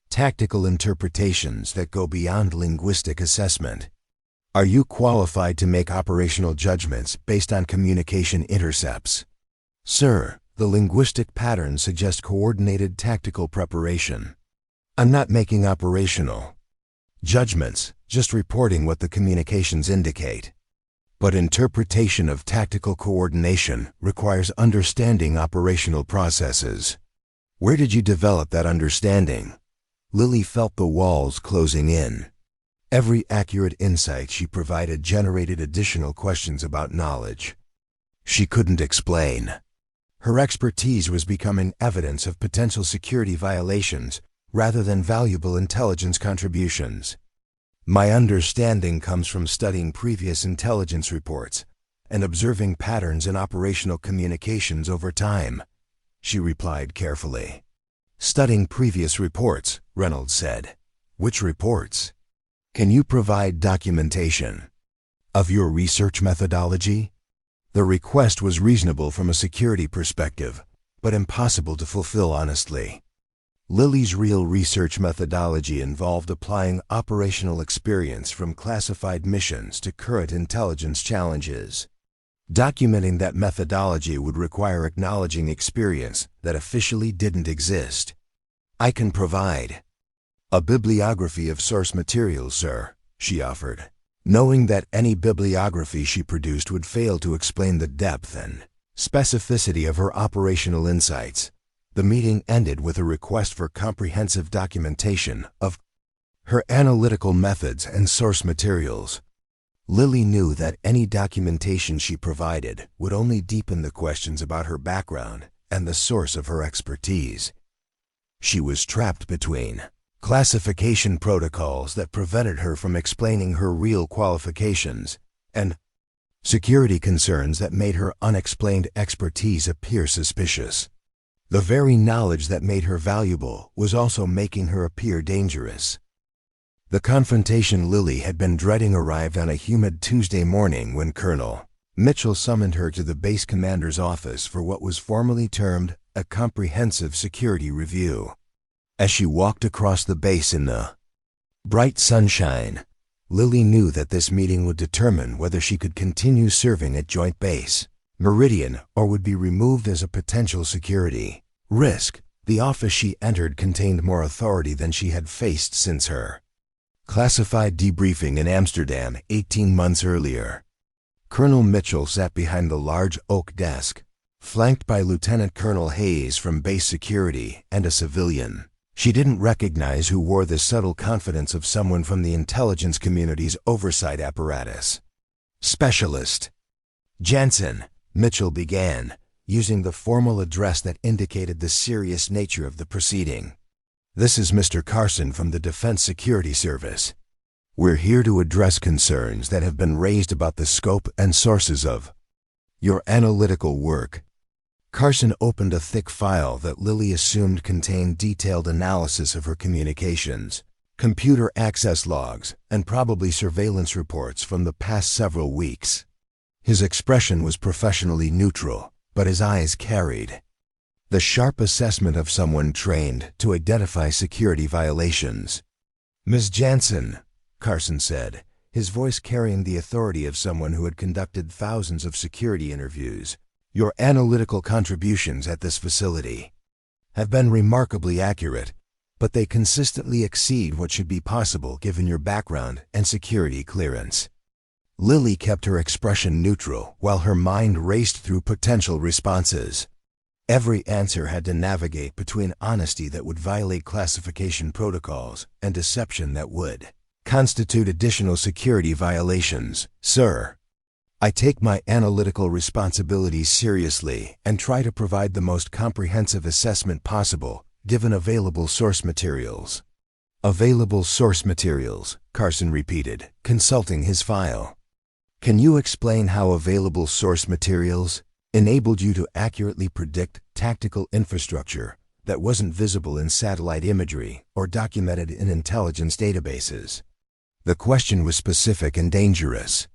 tactical interpretations that go beyond linguistic assessment. Are you qualified to make operational judgments based on communication intercepts? Sir, the linguistic patterns suggest coordinated tactical preparation. I'm not making operational judgments, just reporting what the communications indicate. But interpretation of tactical coordination requires understanding operational processes. Where did you develop that understanding? Lily felt the walls closing in. Every accurate insight she provided generated additional questions about knowledge. She couldn't explain. Her expertise was becoming evidence of potential security violations rather than valuable intelligence contributions. My understanding comes from studying previous intelligence reports and observing patterns in operational communications over time, she replied carefully. Studying previous reports, Reynolds said. Which reports? Can you provide documentation of your research methodology? The request was reasonable from a security perspective, but impossible to fulfill honestly. Lily's real research methodology involved applying operational experience from classified missions to current intelligence challenges. Documenting that methodology would require acknowledging experience that officially didn't exist. I can provide a bibliography of source materials, sir, she offered, knowing that any bibliography she produced would fail to explain the depth and specificity of her operational insights. The meeting ended with a request for comprehensive documentation of her analytical methods and source materials. Lily knew that any documentation she provided would only deepen the questions about her background and the source of her expertise. She was trapped between classification protocols that prevented her from explaining her real qualifications and security concerns that made her unexplained expertise appear suspicious. The very knowledge that made her valuable was also making her appear dangerous. The confrontation Lily had been dreading arrived on a humid Tuesday morning when Colonel Mitchell summoned her to the base commander's office for what was formally termed a comprehensive security review. As she walked across the base in the bright sunshine, Lily knew that this meeting would determine whether she could continue serving at Joint Base Meridian or would be removed as a potential security risk. The office she entered contained more authority than she had faced since her classified debriefing in Amsterdam 18 months earlier. Colonel Mitchell sat behind the large oak desk, flanked by Lieutenant Colonel Hayes from base security and a civilian she didn't recognize who wore the subtle confidence of someone from the intelligence community's oversight apparatus. Specialist Janssen, Mitchell began, using the formal address that indicated the serious nature of the proceeding. This is Mr. Carson from the Defense Security Service. We're here to address concerns that have been raised about the scope and sources of your analytical work. Carson opened a thick file that Lily assumed contained detailed analysis of her communications, computer access logs, and probably surveillance reports from the past several weeks. His expression was professionally neutral, but his eyes carried the sharp assessment of someone trained to identify security violations. Ms. Janssen, Carson said, his voice carrying the authority of someone who had conducted thousands of security interviews, your analytical contributions at this facility have been remarkably accurate, but they consistently exceed what should be possible given your background and security clearance. Lily kept her expression neutral while her mind raced through potential responses. Every answer had to navigate between honesty that would violate classification protocols and deception that would constitute additional security violations. Sir, I take my analytical responsibilities seriously and try to provide the most comprehensive assessment possible, given available source materials. Available source materials, Carson repeated, consulting his file. Can you explain how available source materials enabled you to accurately predict tactical infrastructure that wasn't visible in satellite imagery or documented in intelligence databases? The question was specific and dangerous.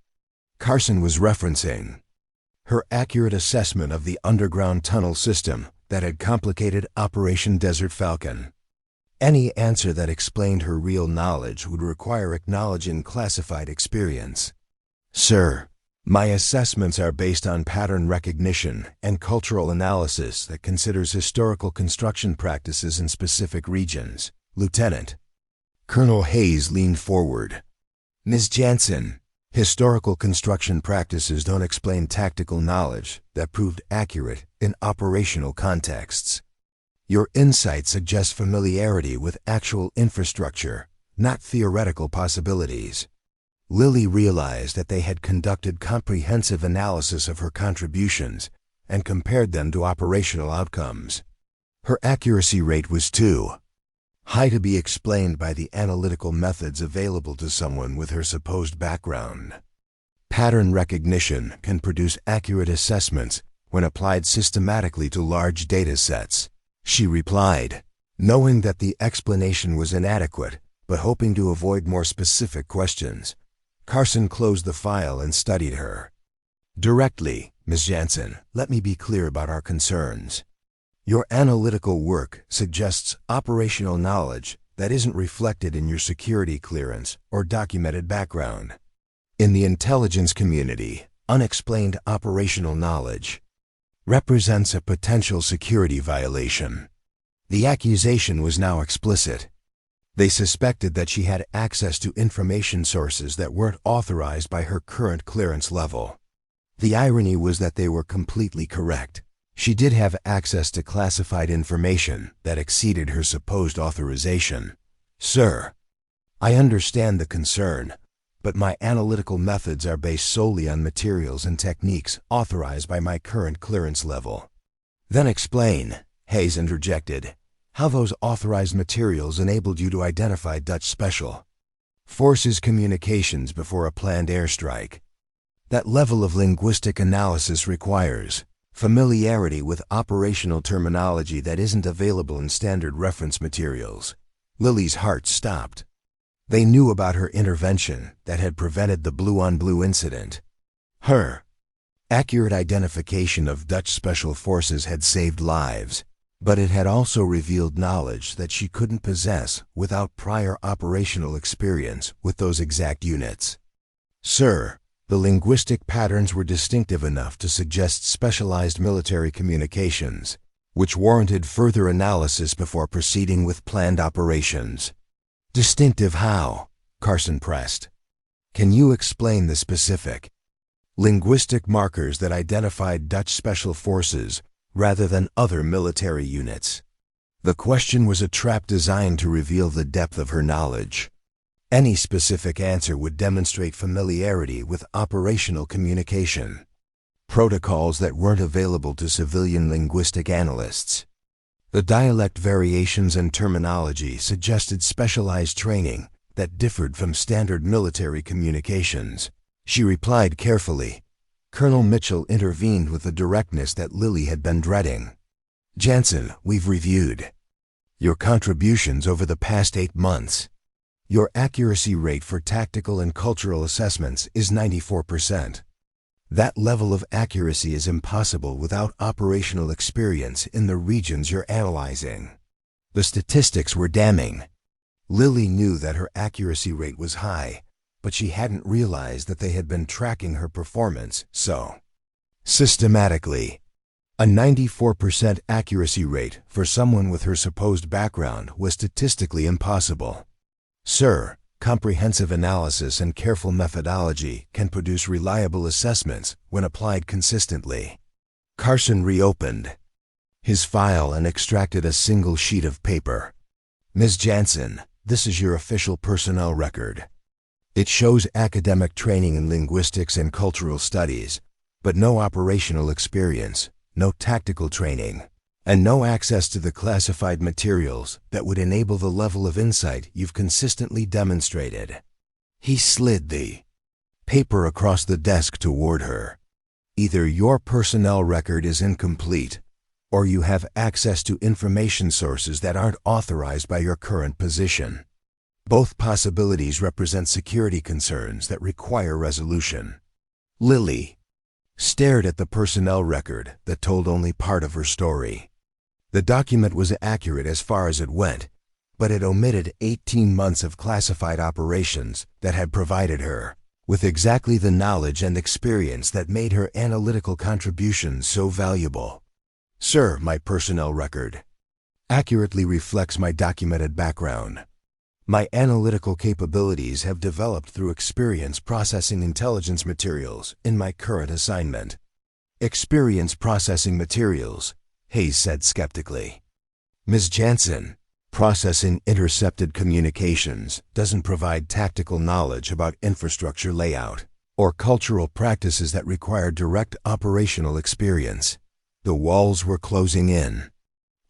Carson was referencing her accurate assessment of the underground tunnel system that had complicated Operation Desert Falcon. Any answer that explained her real knowledge would require acknowledging classified experience. Sir, my assessments are based on pattern recognition and cultural analysis that considers historical construction practices in specific regions, Lieutenant. Colonel Hayes leaned forward. Ms. Janssen, historical construction practices don't explain tactical knowledge that proved accurate in operational contexts. Your insight suggests familiarity with actual infrastructure, not theoretical possibilities. Lily realized that they had conducted comprehensive analysis of her contributions and compared them to operational outcomes. Her accuracy rate was too high to be explained by the analytical methods available to someone with her supposed background. Pattern recognition can produce accurate assessments when applied systematically to large data sets, she replied, knowing that the explanation was inadequate, but hoping to avoid more specific questions. Carson closed the file and studied her. Directly, Ms. Janssen, let me be clear about our concerns. Your analytical work suggests operational knowledge that isn't reflected in your security clearance or documented background. In the intelligence community, unexplained operational knowledge represents a potential security violation. The accusation was now explicit. They suspected that she had access to information sources that weren't authorized by her current clearance level. The irony was that they were completely correct. She did have access to classified information that exceeded her supposed authorization. Sir, I understand the concern, but my analytical methods are based solely on materials and techniques authorized by my current clearance level. Then explain, Hayes interjected, how those authorized materials enabled you to identify Dutch Special Forces communications before a planned airstrike. That level of linguistic analysis requires familiarity with operational terminology that isn't available in standard reference materials. Lily's heart stopped. They knew about her intervention that had prevented the blue-on-blue incident. Her accurate identification of Dutch Special Forces had saved lives, but it had also revealed knowledge that she couldn't possess without prior operational experience with those exact units. Sir, the linguistic patterns were distinctive enough to suggest specialized military communications, which warranted further analysis before proceeding with planned operations. Distinctive how? Carson pressed. Can you explain the specific linguistic markers that identified Dutch Special Forces rather than other military units? The question was a trap designed to reveal the depth of her knowledge. Any specific answer would demonstrate familiarity with operational communication, protocols that weren't available to civilian linguistic analysts. The dialect variations and terminology suggested specialized training that differed from standard military communications. She replied carefully. Colonel Mitchell intervened with the directness that Lily had been dreading. Janssen, we've reviewed your contributions over the past 8 months. Your accuracy rate for tactical and cultural assessments is 94%. That level of accuracy is impossible without operational experience in the regions you're analyzing. The statistics were damning. Lily knew that her accuracy rate was high, but she hadn't realized that they had been tracking her performance so systematically. A 94% accuracy rate for someone with her supposed background was statistically impossible. Sir, comprehensive analysis and careful methodology can produce reliable assessments when applied consistently. Carson reopened his file and extracted a single sheet of paper. Ms. Janssen, this is your official personnel record. It shows academic training in linguistics and cultural studies, but no operational experience, no tactical training, and no access to the classified materials that would enable the level of insight you've consistently demonstrated. He slid the paper across the desk toward her. Either your personnel record is incomplete, or you have access to information sources that aren't authorized by your current position. Both possibilities represent security concerns that require resolution. Lily stared at the personnel record that told only part of her story. The document was accurate as far as it went, but it omitted 18 months of classified operations that had provided her with exactly the knowledge and experience that made her analytical contributions so valuable. Sir, my personnel record accurately reflects my documented background. My analytical capabilities have developed through experience processing intelligence materials in my current assignment. Experience processing materials, Hayes said skeptically. Ms. Janssen, processing intercepted communications doesn't provide tactical knowledge about infrastructure layout or cultural practices that require direct operational experience. The walls were closing in.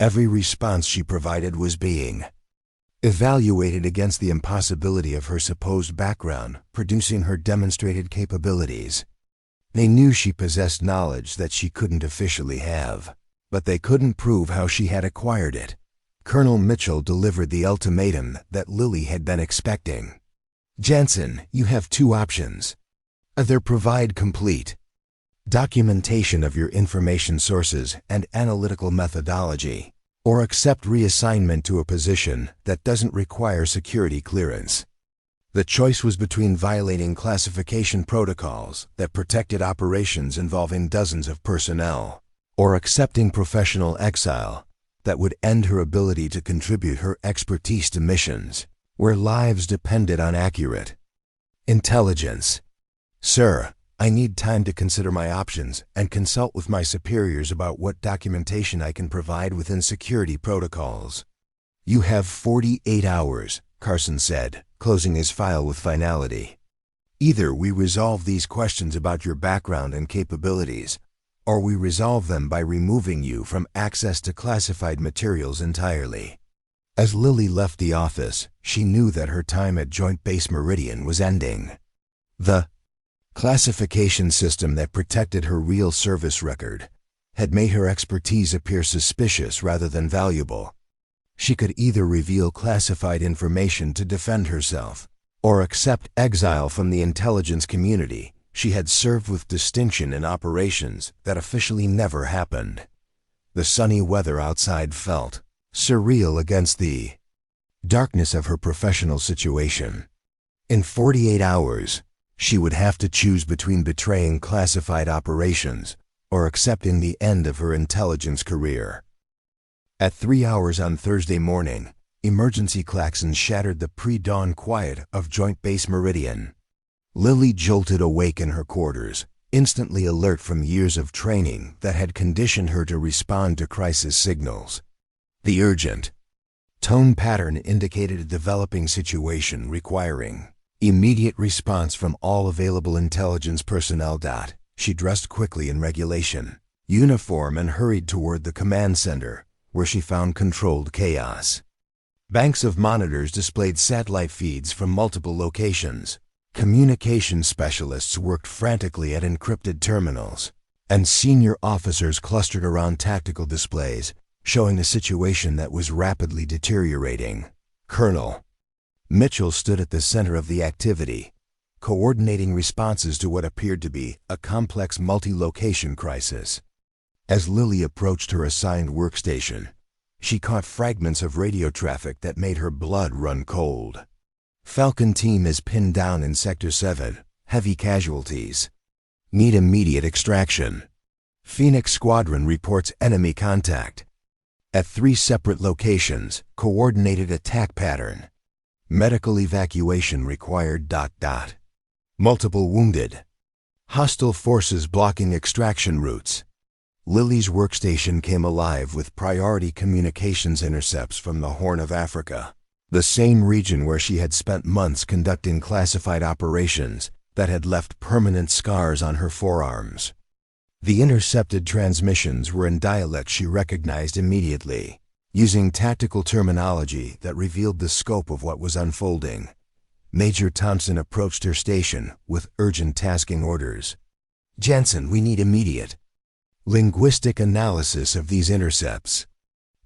Every response she provided was being evaluated against the impossibility of her supposed background producing her demonstrated capabilities. They knew she possessed knowledge that she couldn't officially have, but they couldn't prove how she had acquired it. Colonel Mitchell delivered the ultimatum that Lily had been expecting. Janssen, you have two options. Either provide complete documentation of your information sources and analytical methodology, or accept reassignment to a position that doesn't require security clearance. The choice was between violating classification protocols that protected operations involving dozens of personnel, or accepting professional exile that would end her ability to contribute her expertise to missions where lives depended on accurate intelligence. Sir, I need time to consider my options and consult with my superiors about what documentation I can provide within security protocols. You have 48 hours, Carson said, closing his file with finality. Either we resolve these questions about your background and capabilities, or we resolve them by removing you from access to classified materials entirely. As Lily left the office, she knew that her time at Joint Base Meridian was ending. The classification system that protected her real service record had made her expertise appear suspicious rather than valuable. She could either reveal classified information to defend herself, or accept exile from the intelligence community. She had served with distinction in operations that officially never happened. The sunny weather outside felt surreal against the darkness of her professional situation. In 48 hours, she would have to choose between betraying classified operations or accepting the end of her intelligence career. At 3 hours on Thursday morning, emergency klaxons shattered the pre-dawn quiet of Joint Base Meridian. Lily jolted awake in her quarters, instantly alert from years of training that had conditioned her to respond to crisis signals. The urgent tone pattern indicated a developing situation requiring immediate response from all available intelligence personnel. She dressed quickly in regulation uniform and hurried toward the command center, where she found controlled chaos. Banks of monitors displayed satellite feeds from multiple locations. Communication specialists worked frantically at encrypted terminals, and senior officers clustered around tactical displays, showing a situation that was rapidly deteriorating. Colonel Mitchell stood at the center of the activity, coordinating responses to what appeared to be a complex multi-location crisis. As Lily approached her assigned workstation, she caught fragments of radio traffic that made her blood run cold. Falcon team is pinned down in Sector 7. Heavy casualties. Need immediate extraction. Phoenix Squadron reports enemy contact. At 3 separate locations, coordinated attack pattern. Medical evacuation required. Multiple wounded. Hostile forces blocking extraction routes. Lily's workstation came alive with priority communications intercepts from the Horn of Africa, the same region where she had spent months conducting classified operations that had left permanent scars on her forearms. The intercepted transmissions were in dialect she recognized immediately, using tactical terminology that revealed the scope of what was unfolding. Major Thompson approached her station with urgent tasking orders. Janssen, we need immediate linguistic analysis of these intercepts.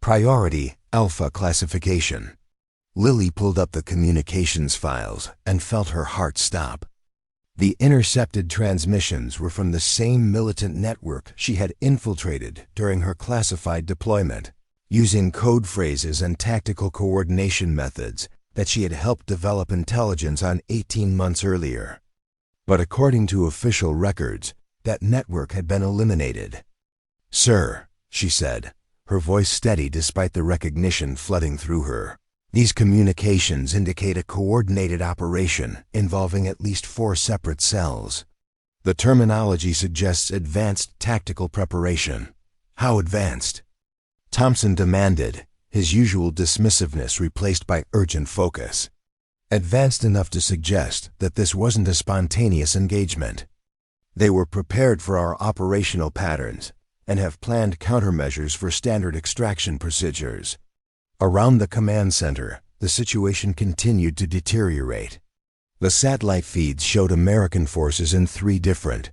Priority Alpha classification. Lily pulled up the communications files and felt her heart stop. The intercepted transmissions were from the same militant network she had infiltrated during her classified deployment. using code phrases and tactical coordination methods that she had helped develop intelligence on 18 months earlier. But according to official records, that network had been eliminated. "Sir," she said, her voice steady despite the recognition flooding through her, "these communications indicate a coordinated operation involving at least 4 separate cells. The terminology suggests advanced tactical preparation. How advanced?" Thompson demanded, his usual dismissiveness replaced by urgent focus. "Advanced enough to suggest that this wasn't a spontaneous engagement. They were prepared for our operational patterns and have planned countermeasures for standard extraction procedures." Around the command center, the situation continued to deteriorate. The satellite feeds showed American forces in 3 different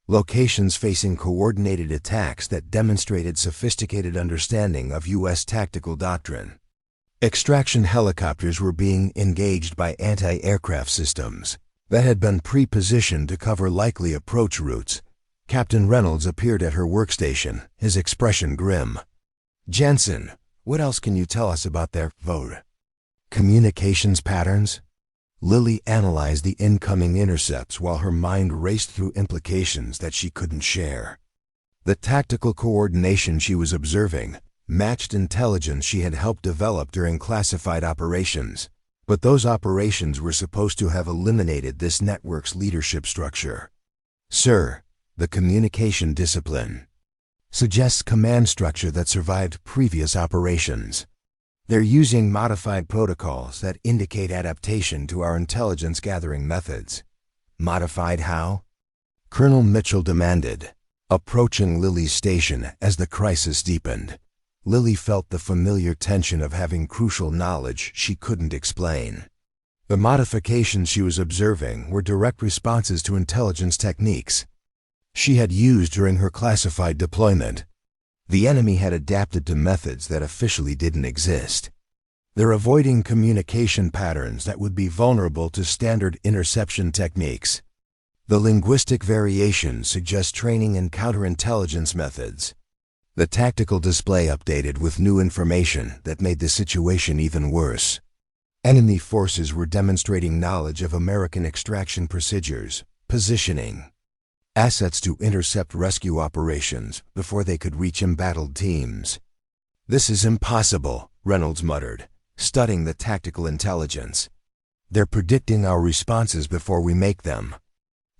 locations facing coordinated attacks that demonstrated sophisticated understanding of U.S. tactical doctrine. Extraction helicopters were being engaged by anti-aircraft systems that had been pre-positioned to cover likely approach routes. Captain Reynolds appeared at her workstation, his expression grim. "Janssen, what else can you tell us about their communications patterns?" Lily analyzed the incoming intercepts while her mind raced through implications that she couldn't share. The tactical coordination she was observing matched intelligence she had helped develop during classified operations, but those operations were supposed to have eliminated this network's leadership structure. "Sir, the communication discipline suggests command structure that survived previous operations. They're using modified protocols that indicate adaptation to our intelligence gathering methods." "Modified how?" Colonel Mitchell demanded, approaching Lily's station as the crisis deepened. Lily felt the familiar tension of having crucial knowledge she couldn't explain. The modifications she was observing were direct responses to intelligence techniques she had used during her classified deployment. The enemy had adapted to methods that officially didn't exist. They're avoiding communication patterns that would be vulnerable to standard interception techniques. The linguistic variations suggest training in counterintelligence methods. The tactical display updated with new information that made the situation even worse. Enemy forces were demonstrating knowledge of American extraction procedures, positioning assets to intercept rescue operations before they could reach embattled teams. "This is impossible," Reynolds muttered, studying the tactical intelligence. "They're predicting our responses before we make them."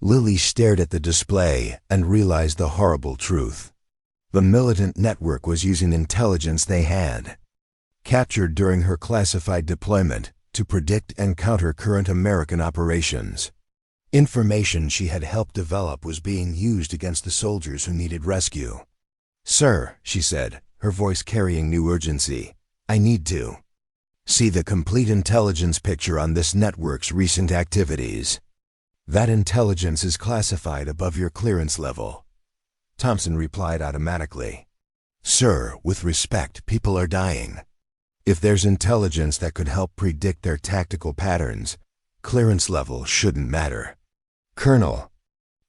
Lily stared at the display and realized the horrible truth. The militant network was using intelligence they had captured during her classified deployment to predict and counter current American operations. Information she had helped develop was being used against the soldiers who needed rescue. "Sir," she said, her voice carrying new urgency, "I need to see the complete intelligence picture on this network's recent activities." "That intelligence is classified above your clearance level," Thompson replied automatically. "Sir, with respect, people are dying. If there's intelligence that could help predict their tactical patterns, clearance level shouldn't matter." "Colonel."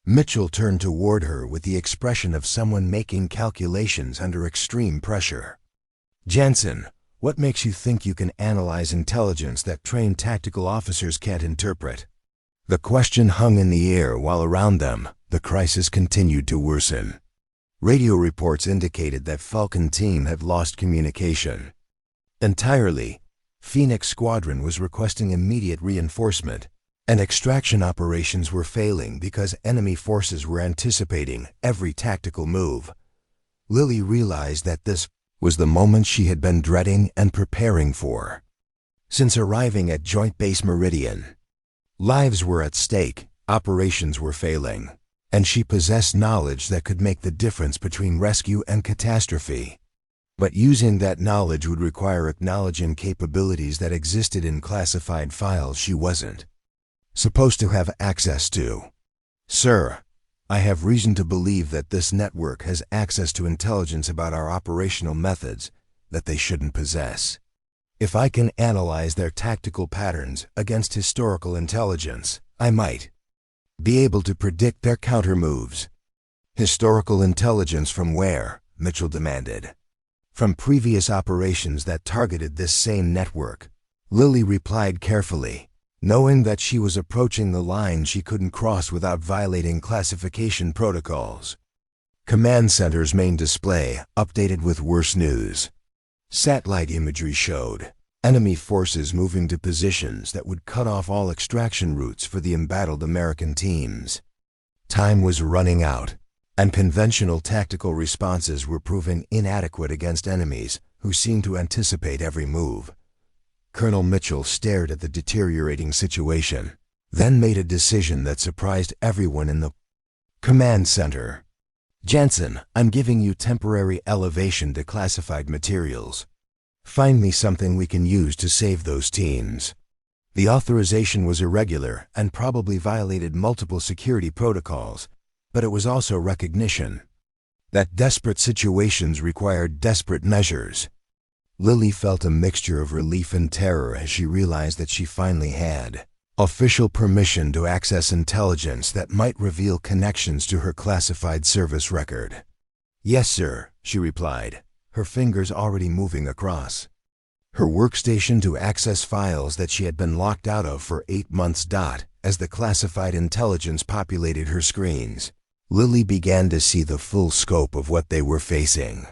Mitchell turned toward her with the expression of someone making calculations under extreme pressure. "Janssen, what makes you think you can analyze intelligence that trained tactical officers can't interpret?" The question hung in the air while around them, the crisis continued to worsen. Radio reports indicated that Falcon Team had lost communication entirely. Phoenix Squadron was requesting immediate reinforcement, and extraction operations were failing because enemy forces were anticipating every tactical move. Lily realized that this was the moment she had been dreading and preparing for since arriving at Joint Base Meridian. Lives were at stake, operations were failing, and she possessed knowledge that could make the difference between rescue and catastrophe. But using that knowledge would require acknowledging capabilities that existed in classified files she wasn't supposed to have access to. "Sir, I have reason to believe that this network has access to intelligence about our operational methods that they shouldn't possess. If I can analyze their tactical patterns against historical intelligence, I might be able to predict their counter moves." "Historical intelligence from where?" Mitchell demanded. from previous operations that targeted this same network. Lily replied carefully, knowing that she was approaching the line she couldn't cross without violating classification protocols. Command Center's main display updated with worse news. Satellite imagery showed enemy forces moving to positions that would cut off all extraction routes for the embattled American teams. Time was running out, and conventional tactical responses were proving inadequate against enemies who seemed to anticipate every move. Colonel Mitchell stared at the deteriorating situation, then made a decision that surprised everyone in the command center. "Janssen, I'm giving you temporary elevation to classified materials. Find me something we can use to save those teams." The authorization was irregular and probably violated multiple security protocols, but it was also recognition that desperate situations required desperate measures. Lily felt a mixture of relief and terror as she realized that she finally had official permission to access intelligence that might reveal connections to her classified service record. "Yes, sir," she replied, her fingers already moving across her workstation to access files that she had been locked out of for 8 months. As the classified intelligence populated her screens, Lily began to see the full scope of what they were facing.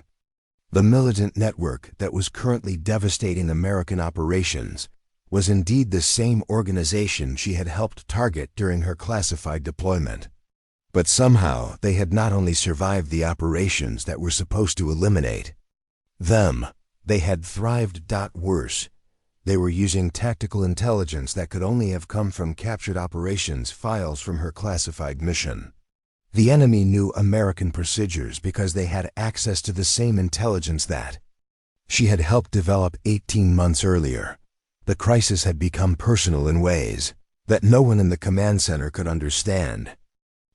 The militant network that was currently devastating American operations was indeed the same organization she had helped target during her classified deployment. But somehow they had not only survived the operations that were supposed to eliminate them, they had thrived. Worse, they were using tactical intelligence that could only have come from captured operations files from her classified mission. The enemy knew American procedures because they had access to the same intelligence that she had helped develop 18 months earlier. The crisis had become personal in ways that no one in the command center could understand.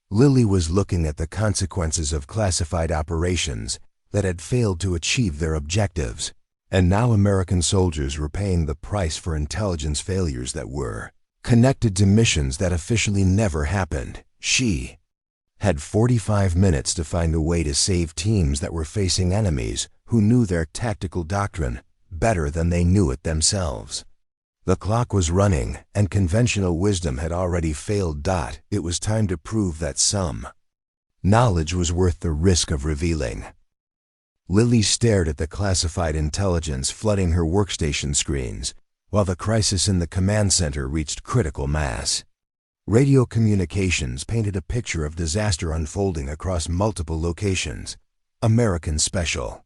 Lily was looking at the consequences of classified operations that had failed to achieve their objectives, and now American soldiers were paying the price for intelligence failures that were connected to missions that officially never happened. She had 45 minutes to find a way to save teams that were facing enemies who knew their tactical doctrine better than they knew it themselves. The clock was running, and conventional wisdom had already failed. It was time to prove that some knowledge was worth the risk of revealing. Lily stared at the classified intelligence flooding her workstation screens, while the crisis in the command center reached critical mass. Radio communications painted a picture of disaster unfolding across multiple locations. American Special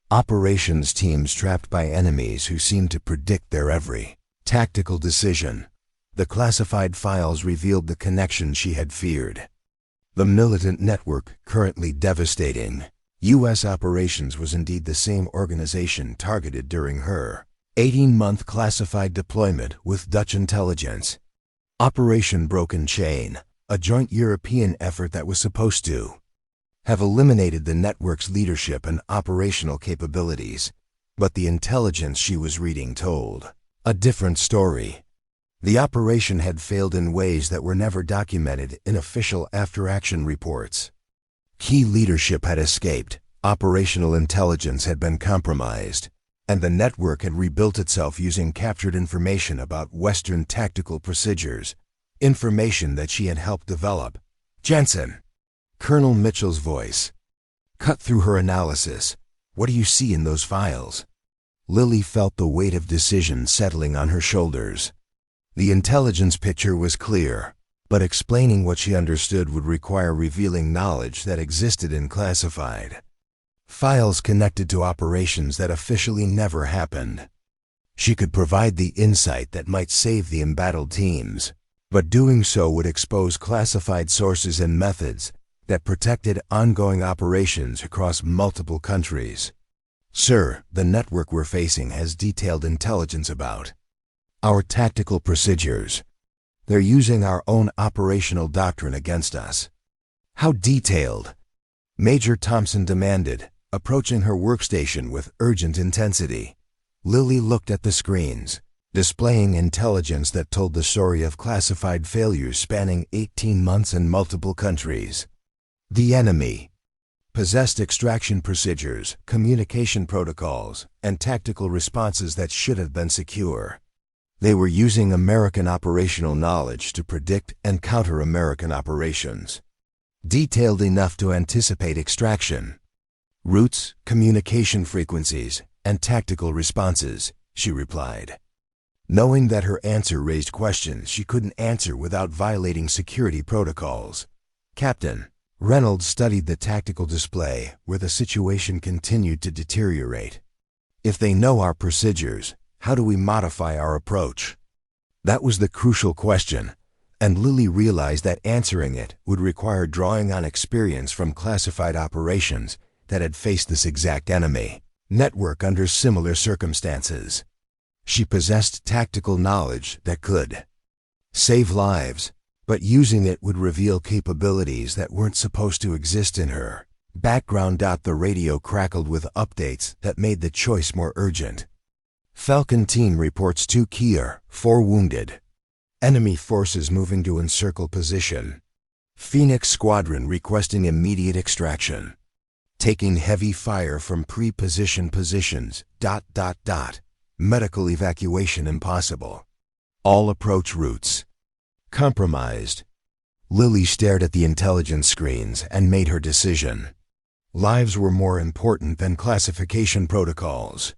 Operations teams trapped by enemies who seemed to predict their every tactical decision. The classified files revealed the connection she had feared. The militant network currently devastating U.S. operations was indeed the same organization targeted during her 18-month classified deployment with Dutch intelligence. Operation Broken Chain, a joint European effort that was supposed to have eliminated the network's leadership and operational capabilities, but the intelligence she was reading told a different story. The operation had failed in ways that were never documented in official after-action reports. Key leadership had escaped, operational intelligence had been compromised, and the network had rebuilt itself using captured information about Western tactical procedures, information that she had helped develop. "Janssen," Colonel Mitchell's voice cut through her analysis. "What do you see in those files?" Lily felt the weight of decision settling on her shoulders. The intelligence picture was clear, but explaining what she understood would require revealing knowledge that existed in classified files connected to operations that officially never happened. She could provide the insight that might save the embattled teams, but doing so would expose classified sources and methods that protected ongoing operations across multiple countries. "Sir, the network we're facing has detailed intelligence about our tactical procedures. They're using our own operational doctrine against us." "How detailed?" Major Thompson demanded, approaching her workstation with urgent intensity. Lily looked at the screens, displaying intelligence that told the story of classified failures spanning 18 months in multiple countries. The enemy possessed extraction procedures, communication protocols, and tactical responses that should have been secure. They were using American operational knowledge to predict and counter American operations. Detailed enough to anticipate extraction, routes, communication frequencies, and tactical responses, she replied. Knowing that her answer raised questions she couldn't answer without violating security protocols. Captain, Reynolds studied the tactical display where the situation continued to deteriorate. If they know our procedures, how do we modify our approach? That was the crucial question, and Lily realized that answering it would require drawing on experience from classified operations that had faced this exact enemy network under similar circumstances. She possessed tactical knowledge that could save lives, but using it would reveal capabilities that weren't supposed to exist in her. Background. The radio crackled with updates that made the choice more urgent. Falcon team reports 2 Kier, 4 wounded. Enemy forces moving to encircle position. Phoenix squadron requesting immediate extraction. Taking heavy fire from pre-positioned positions. Medical evacuation impossible. All approach routes compromised. Lily stared at the intelligence screens and made her decision. Lives were more important than classification protocols.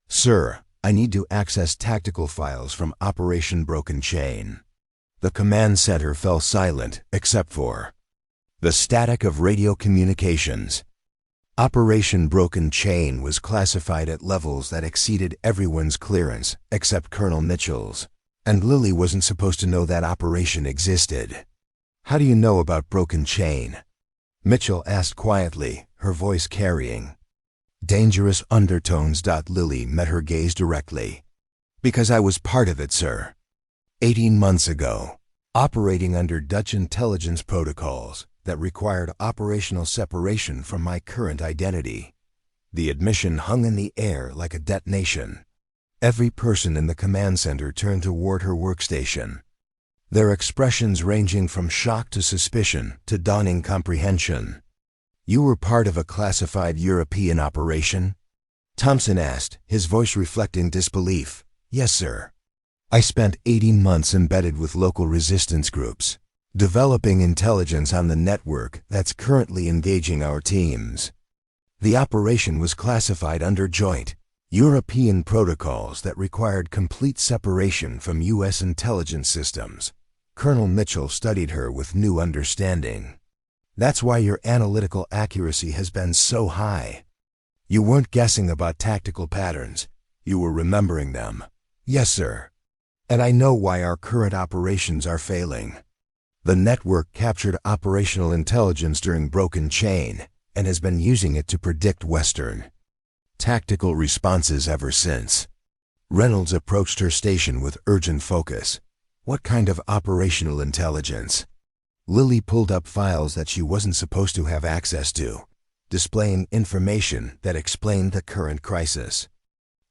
Sir, I need to access tactical files from Operation Broken Chain. The command center fell silent except for the static of radio communications. Operation Broken Chain was classified at levels that exceeded everyone's clearance except Colonel Mitchell's, and Lily wasn't supposed to know that operation existed. How do you know about Broken Chain? Mitchell asked quietly, her voice carrying dangerous undertones. Lily met her gaze directly. Because I was part of it, sir. 18 months ago, operating under Dutch intelligence protocols that required operational separation from my current identity. The admission hung in the air like a detonation. Every person in the command center turned toward her workstation, their expressions ranging from shock to suspicion to dawning comprehension. You were part of a classified European operation? Thompson asked, his voice reflecting disbelief. Yes, sir. I spent 18 months embedded with local resistance groups, developing intelligence on the network that's currently engaging our teams. The operation was classified under Joint European protocols that required complete separation from U.S. intelligence systems. Colonel Mitchell studied her with new understanding. That's why your analytical accuracy has been so high. You weren't guessing about tactical patterns. You were remembering them. Yes, sir. And I know why our current operations are failing. The network captured operational intelligence during Broken Chain and has been using it to predict Western tactical responses ever since. Reynolds approached her station with urgent focus. What kind of operational intelligence? Lily pulled up files that she wasn't supposed to have access to, displaying information that explained the current crisis.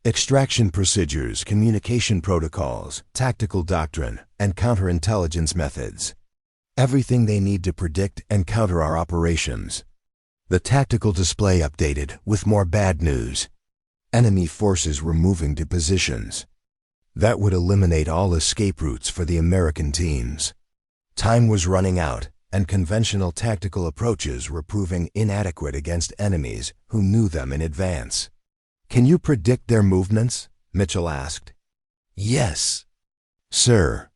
Extraction procedures, communication protocols, tactical doctrine, and counterintelligence methods. Everything they need to predict and counter our operations. The tactical display updated with more bad news. Enemy forces were moving to positions. That would eliminate all escape routes for the American teams. Time was running out, and conventional tactical approaches were proving inadequate against enemies who knew them in advance. Can you predict their movements? Mitchell asked. Yes, sir.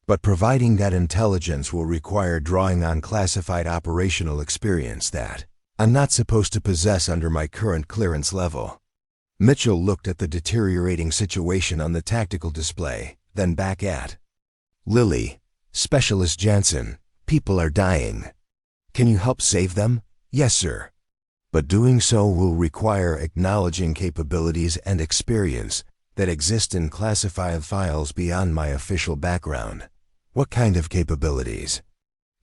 But providing that intelligence will require drawing on classified operational experience that I'm not supposed to possess under my current clearance level. Mitchell looked at the deteriorating situation on the tactical display, then back at Lily. Specialist Janssen, people are dying. Can you help save them? Yes, sir. But doing so will require acknowledging capabilities and experience that exist in classified files beyond my official background. What kind of capabilities?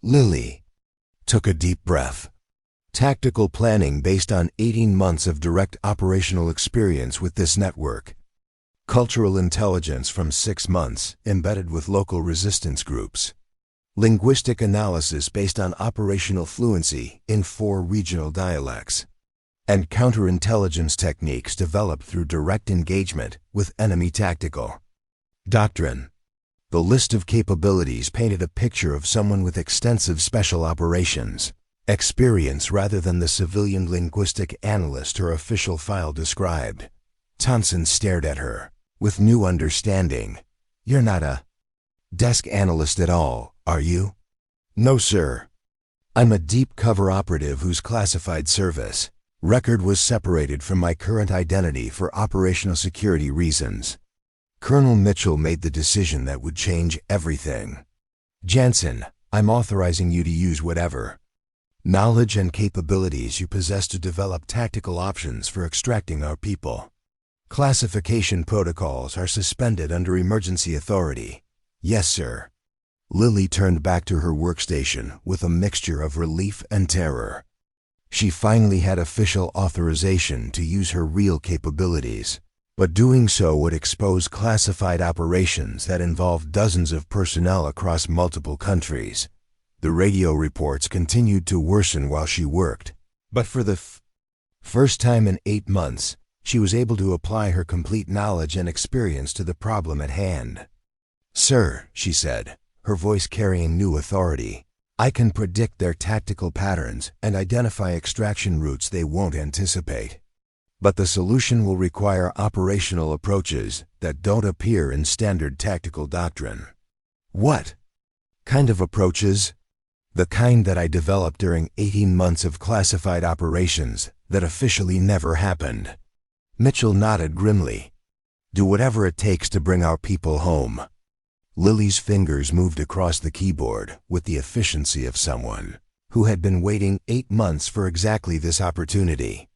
Lily took a deep breath. Tactical planning based on 18 months of direct operational experience with this network. Cultural intelligence from 6 months embedded with local resistance groups. linguistic analysis based on operational fluency in 4 regional dialects, and counterintelligence techniques developed through direct engagement with enemy tactical doctrine. The list of capabilities painted a picture of someone with extensive special operations experience rather than the civilian linguistic analyst her official file described. Thompson stared at her with new understanding. "You're not a desk analyst at all, are you?" "No, sir. I'm a deep cover operative whose classified service record was separated from my current identity for operational security reasons." Colonel Mitchell made the decision that would change everything. "Janssen, I'm authorizing you to use whatever knowledge and capabilities you possess to develop tactical options for extracting our people. Classification protocols are suspended under emergency authority." "Yes, sir." Lily turned back to her workstation with a mixture of relief and terror. She finally had official authorization to use her real capabilities, but doing so would expose classified operations that involved dozens of personnel across multiple countries. The radio reports continued to worsen while she worked, but for the first time in 8 months, she was able to apply her complete knowledge and experience to the problem at hand. "Sir," she said, her voice carrying new authority, "I can predict their tactical patterns and identify extraction routes they won't anticipate. But the solution will require operational approaches that don't appear in standard tactical doctrine." "What kind of approaches?" "The kind that I developed during 18 months of classified operations that officially never happened." Mitchell nodded grimly. "Do whatever it takes to bring our people home." Lily's fingers moved across the keyboard with the efficiency of someone who had been waiting 8 months for exactly this opportunity.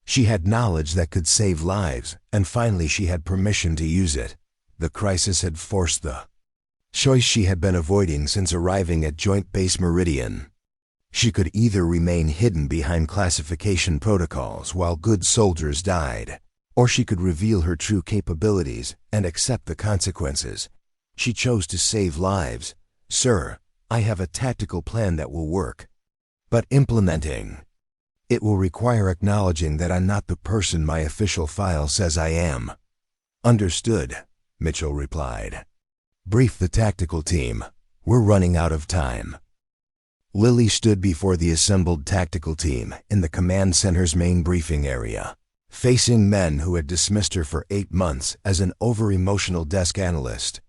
She had knowledge that could save lives, and finally she had permission to use it. The crisis had forced the choice she had been avoiding since arriving at Joint Base Meridian. She could either remain hidden behind classification protocols while good soldiers died, or she could reveal her true capabilities and accept the consequences. She chose to save lives. "Sir, I have a tactical plan that will work. But implementing it will require acknowledging that I'm not the person my official file says I am." "Understood," Mitchell replied. "Brief the tactical team. We're running out of time." Lily stood before the assembled tactical team in the command center's main briefing area, facing men who had dismissed her for 8 months as an over-emotional desk analyst.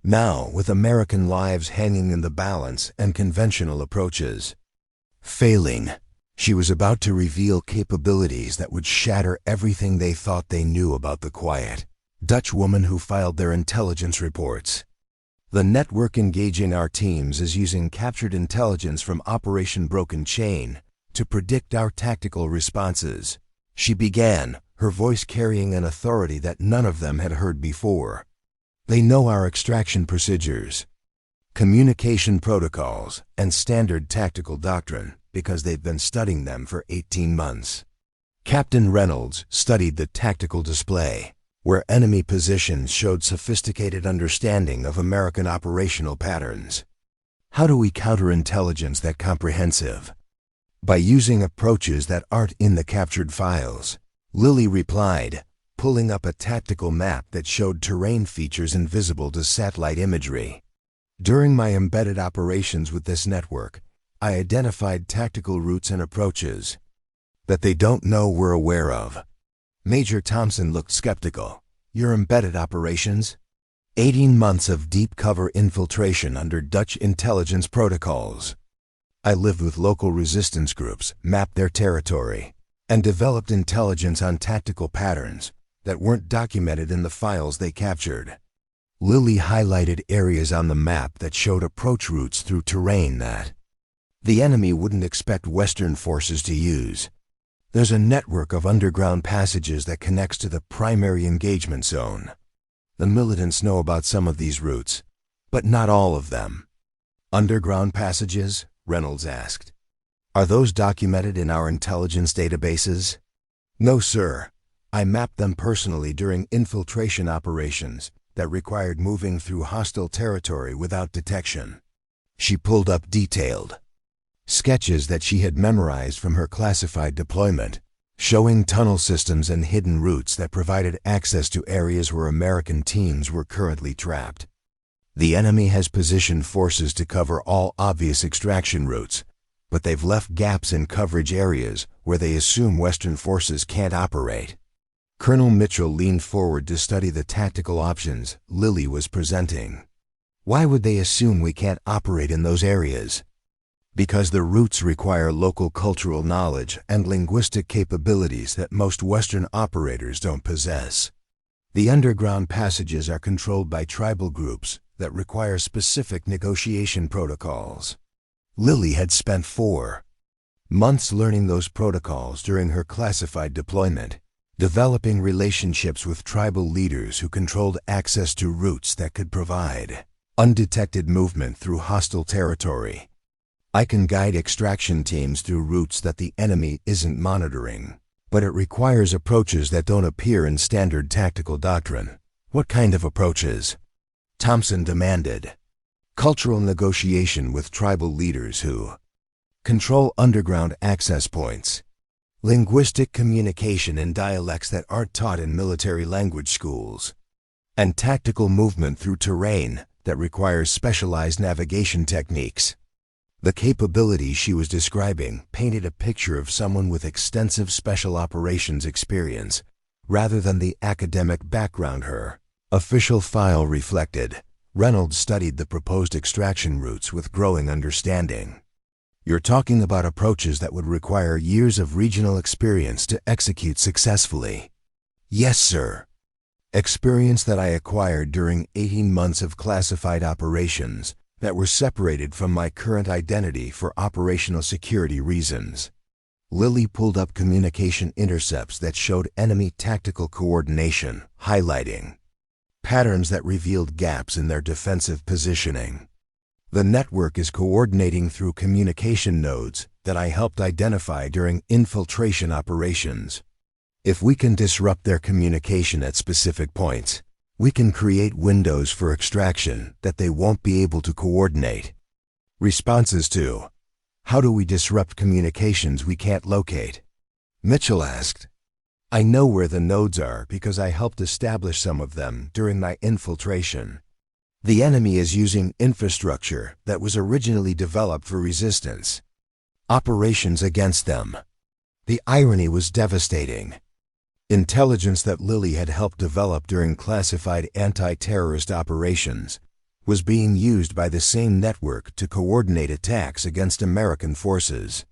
Now, with American lives hanging in the balance and conventional approaches failing, she was about to reveal capabilities that would shatter everything they thought they knew about the quiet Dutch woman who filed their intelligence reports. "The network engaging our teams is using captured intelligence from Operation Broken Chain to predict our tactical responses," she began, her voice carrying an authority that none of them had heard before. "They know our extraction procedures, communication protocols, and standard tactical doctrine because they've been studying them for 18 months. Captain Reynolds studied the tactical display, where enemy positions showed sophisticated understanding of American operational patterns. How do we counter intelligence that comprehensive? By using approaches that aren't in the captured files," Lily replied, pulling up a tactical map that showed terrain features invisible to satellite imagery. "During my embedded operations with this network, I identified tactical routes and approaches that they don't know we're aware of." Major Thompson looked skeptical. "Your embedded operations?" 18 months of deep cover infiltration under Dutch intelligence protocols. I lived with local resistance groups, mapped their territory, and developed intelligence on tactical patterns that weren't documented in the files they captured. Lily highlighted areas on the map that showed approach routes through terrain that the enemy wouldn't expect Western forces to use. "There's a network of underground passages that connects to the primary engagement zone. The militants know about some of these routes, but not all of them." "Underground passages?" Reynolds asked. "Are those documented in our intelligence databases?" "No, sir. I mapped them personally during infiltration operations that required moving through hostile territory without detection." She pulled up detailed sketches that she had memorized from her classified deployment, showing tunnel systems and hidden routes that provided access to areas where American teams were currently trapped. The enemy has positioned forces to cover all obvious extraction routes, but they've left gaps in coverage areas where they assume Western forces can't operate. Colonel Mitchell leaned forward to study the tactical options Lily was presenting. Why would they assume we can't operate in those areas? Because the routes require local cultural knowledge and linguistic capabilities that most Western operators don't possess. The underground passages are controlled by tribal groups that require specific negotiation protocols. Lily had spent 4 months learning those protocols during her classified deployment, developing relationships with tribal leaders who controlled access to routes that could provide undetected movement through hostile territory. I can guide extraction teams through routes that the enemy isn't monitoring, but it requires approaches that don't appear in standard tactical doctrine. What kind of approaches? Thompson demanded. Cultural negotiation with tribal leaders who control underground access points, linguistic communication in dialects that aren't taught in military language schools, and tactical movement through terrain that requires specialized navigation techniques. The capability she was describing painted a picture of someone with extensive special operations experience, rather than the academic background her official file reflected. Reynolds studied the proposed extraction routes with growing understanding. You're talking about approaches that would require years of regional experience to execute successfully. Yes, sir. Experience that I acquired during 18 months of classified operations that were separated from my current identity for operational security reasons. Lily pulled up communication intercepts that showed enemy tactical coordination, highlighting patterns that revealed gaps in their defensive positioning. The network is coordinating through communication nodes that I helped identify during infiltration operations. If we can disrupt their communication at specific points, we can create windows for extraction that they won't be able to coordinate. Responses to, how do we disrupt communications we can't locate? Mitchell asked. I know where the nodes are because I helped establish some of them during my infiltration. The enemy is using infrastructure that was originally developed for resistance. Operations against them. The irony was devastating. Intelligence that Lily had helped develop during classified anti-terrorist operations was being used by the same network to coordinate attacks against American forces.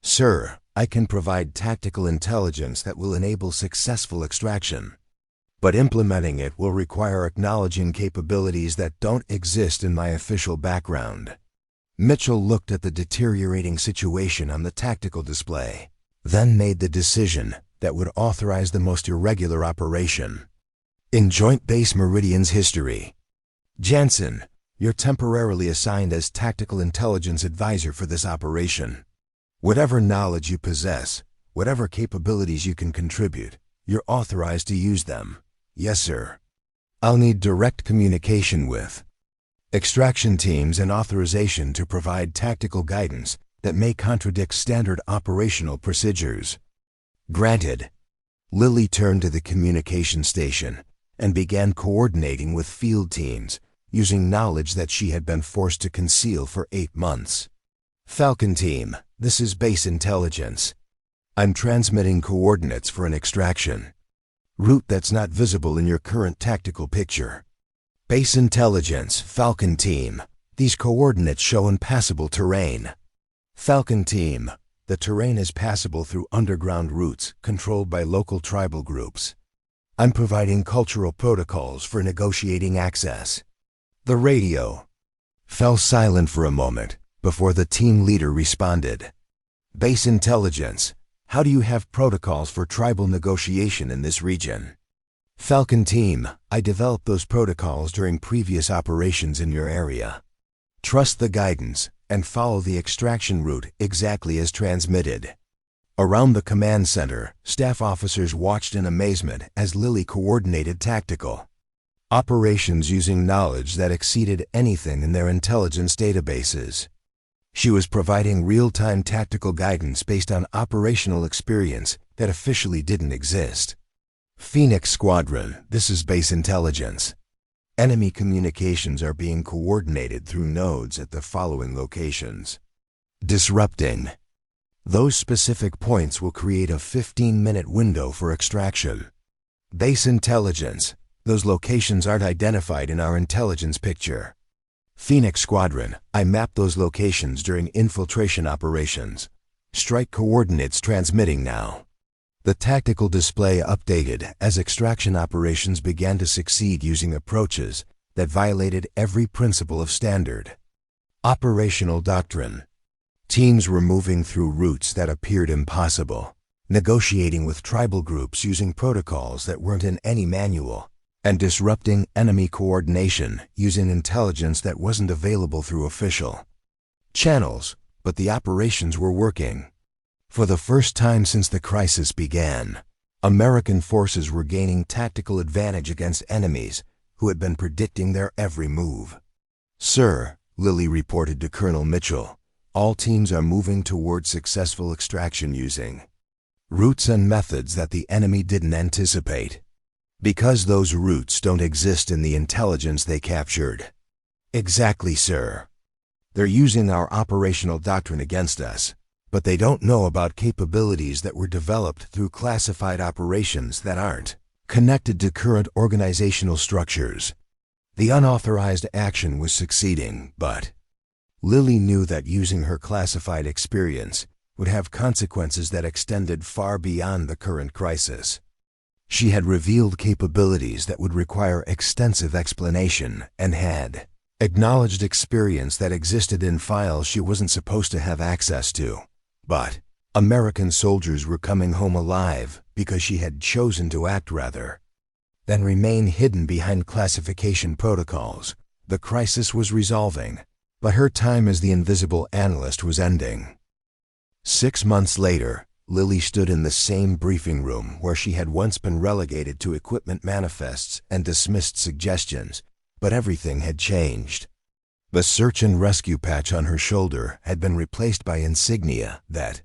Sir, I can provide tactical intelligence that will enable successful extraction, but implementing it will require acknowledging capabilities that don't exist in my official background. Mitchell looked at the deteriorating situation on the tactical display, then made the decision that would authorize the most irregular operation. In Joint Base Meridian's history, Janssen, you're temporarily assigned as Tactical Intelligence Advisor for this operation. Whatever knowledge you possess, whatever capabilities you can contribute, you're authorized to use them. Yes, sir. I'll need direct communication with extraction teams and authorization to provide tactical guidance that may contradict standard operational procedures. Granted. Lily turned to the communication station and began coordinating with field teams using knowledge that she had been forced to conceal for 8 months. Falcon Team, this is base intelligence. I'm transmitting coordinates for an extraction route that's not visible in your current tactical picture. Base intelligence, Falcon Team, these coordinates show impassable terrain. Falcon Team, the terrain is passable through underground routes controlled by local tribal groups. I'm providing cultural protocols for negotiating access. The radio fell silent for a moment before the team leader responded. Base intelligence, how do you have protocols for tribal negotiation in this region? Falcon Team, I developed those protocols during previous operations in your area. Trust the guidance and follow the extraction route exactly as transmitted. Around the command center, staff officers watched in amazement as Lily coordinated tactical Operations using knowledge that exceeded anything in their intelligence databases. She was providing real-time tactical guidance based on operational experience that officially didn't exist. Phoenix Squadron, this is base intelligence. Enemy communications are being coordinated through nodes at the following locations. Disrupting. Those specific points will create a 15-minute window for extraction. Base intelligence. Those locations aren't identified in our intelligence picture. Phoenix Squadron, I mapped those locations during infiltration operations. Strike coordinates transmitting now. The tactical display updated as extraction operations began to succeed using approaches that violated every principle of standard. Operational doctrine. Teams were moving through routes that appeared impossible, negotiating with tribal groups using protocols that weren't in any manual, and disrupting enemy coordination using intelligence that wasn't available through official channels, but the operations were working. For the first time since the crisis began, American forces were gaining tactical advantage against enemies who had been predicting their every move. "Sir," Lily reported to Colonel Mitchell, "all teams are moving towards successful extraction using routes and methods that the enemy didn't anticipate. Because those routes don't exist in the intelligence they captured." "Exactly, sir. They're using our operational doctrine against us, but they don't know about capabilities that were developed through classified operations that aren't connected to current organizational structures." The unauthorized action was succeeding, but Lily knew that using her classified experience would have consequences that extended far beyond the current crisis. She had revealed capabilities that would require extensive explanation and had acknowledged experience that existed in files she wasn't supposed to have access to. But American soldiers were coming home alive because she had chosen to act rather than remain hidden behind classification protocols. The crisis was resolving, but her time as the invisible analyst was ending. 6 months later, Lily stood in the same briefing room where she had once been relegated to equipment manifests and dismissed suggestions, but everything had changed. The search and rescue patch on her shoulder had been replaced by insignia that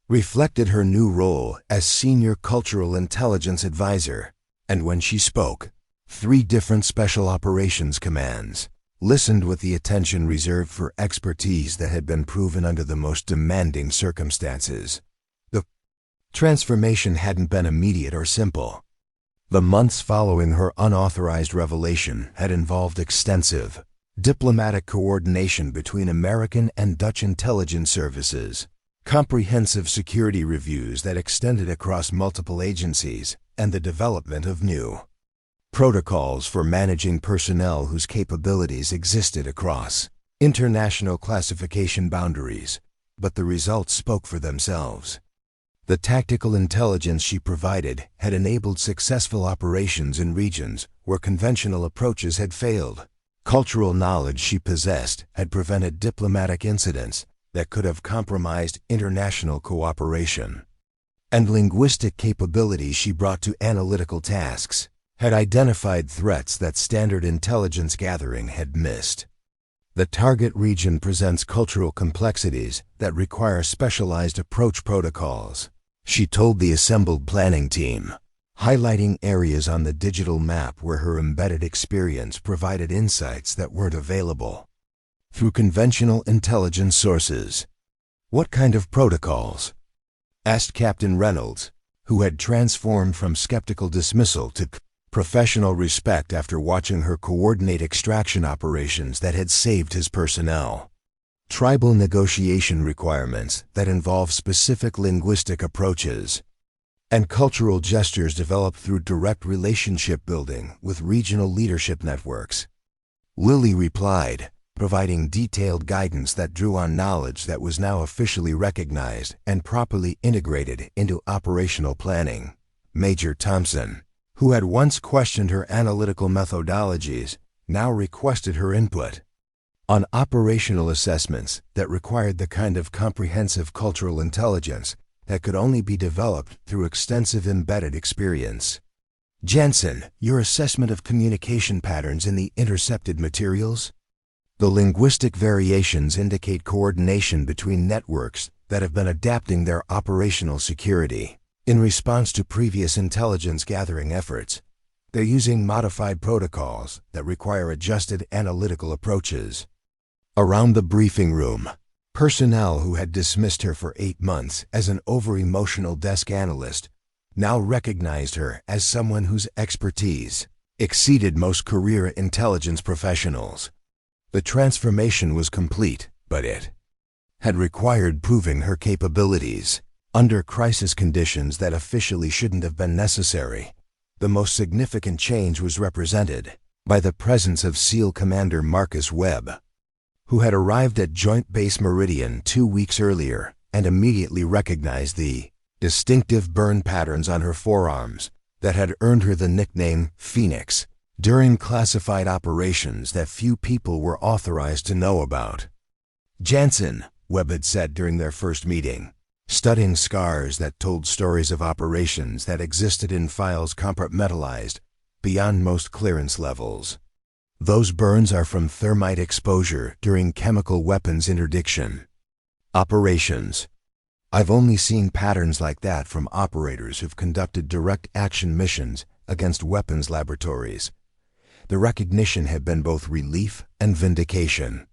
reflected her new role as Senior Cultural Intelligence Advisor, and when she spoke, 3 different Special Operations Commands listened with the attention reserved for expertise that had been proven under the most demanding circumstances. The transformation hadn't been immediate or simple. The months following her unauthorized revelation had involved extensive diplomatic coordination between American and Dutch intelligence services, comprehensive security reviews that extended across multiple agencies, and the development of new protocols for managing personnel whose capabilities existed across international classification boundaries. But the results spoke for themselves. The tactical intelligence she provided had enabled successful operations in regions where conventional approaches had failed. Cultural knowledge she possessed had prevented diplomatic incidents that could have compromised international cooperation. And linguistic capabilities she brought to analytical tasks had identified threats that standard intelligence gathering had missed. The target region presents cultural complexities that require specialized approach protocols, she told the assembled planning team, highlighting areas on the digital map where her embedded experience provided insights that weren't available through conventional intelligence sources. "What kind of protocols?" asked Captain Reynolds, who had transformed from skeptical dismissal to professional respect after watching her coordinate extraction operations that had saved his personnel. "Tribal negotiation requirements that involve specific linguistic approaches and cultural gestures developed through direct relationship building with regional leadership networks," Lily replied, providing detailed guidance that drew on knowledge that was now officially recognized and properly integrated into operational planning. Major Thompson, who had once questioned her analytical methodologies, now requested her input on operational assessments that required the kind of comprehensive cultural intelligence that could only be developed through extensive embedded experience. Janssen, your assessment of communication patterns in the intercepted materials? The linguistic variations indicate coordination between networks that have been adapting their operational security. In response to previous intelligence gathering efforts, they're using modified protocols that require adjusted analytical approaches. Around the briefing room, personnel who had dismissed her for 8 months as an over-emotional desk analyst now recognized her as someone whose expertise exceeded most career intelligence professionals. The transformation was complete, but it had required proving her capabilities under crisis conditions that officially shouldn't have been necessary. The most significant change was represented by the presence of SEAL Commander Marcus Webb, who had arrived at Joint Base Meridian 2 weeks earlier and immediately recognized the distinctive burn patterns on her forearms that had earned her the nickname Phoenix during classified operations that few people were authorized to know about. Janssen, Webb had said during their first meeting, studying scars that told stories of operations that existed in files compartmentalized beyond most clearance levels. Those burns are from thermite exposure during chemical weapons interdiction operations. I've only seen patterns like that from operators who've conducted direct action missions against weapons laboratories. The recognition had been both relief and vindication.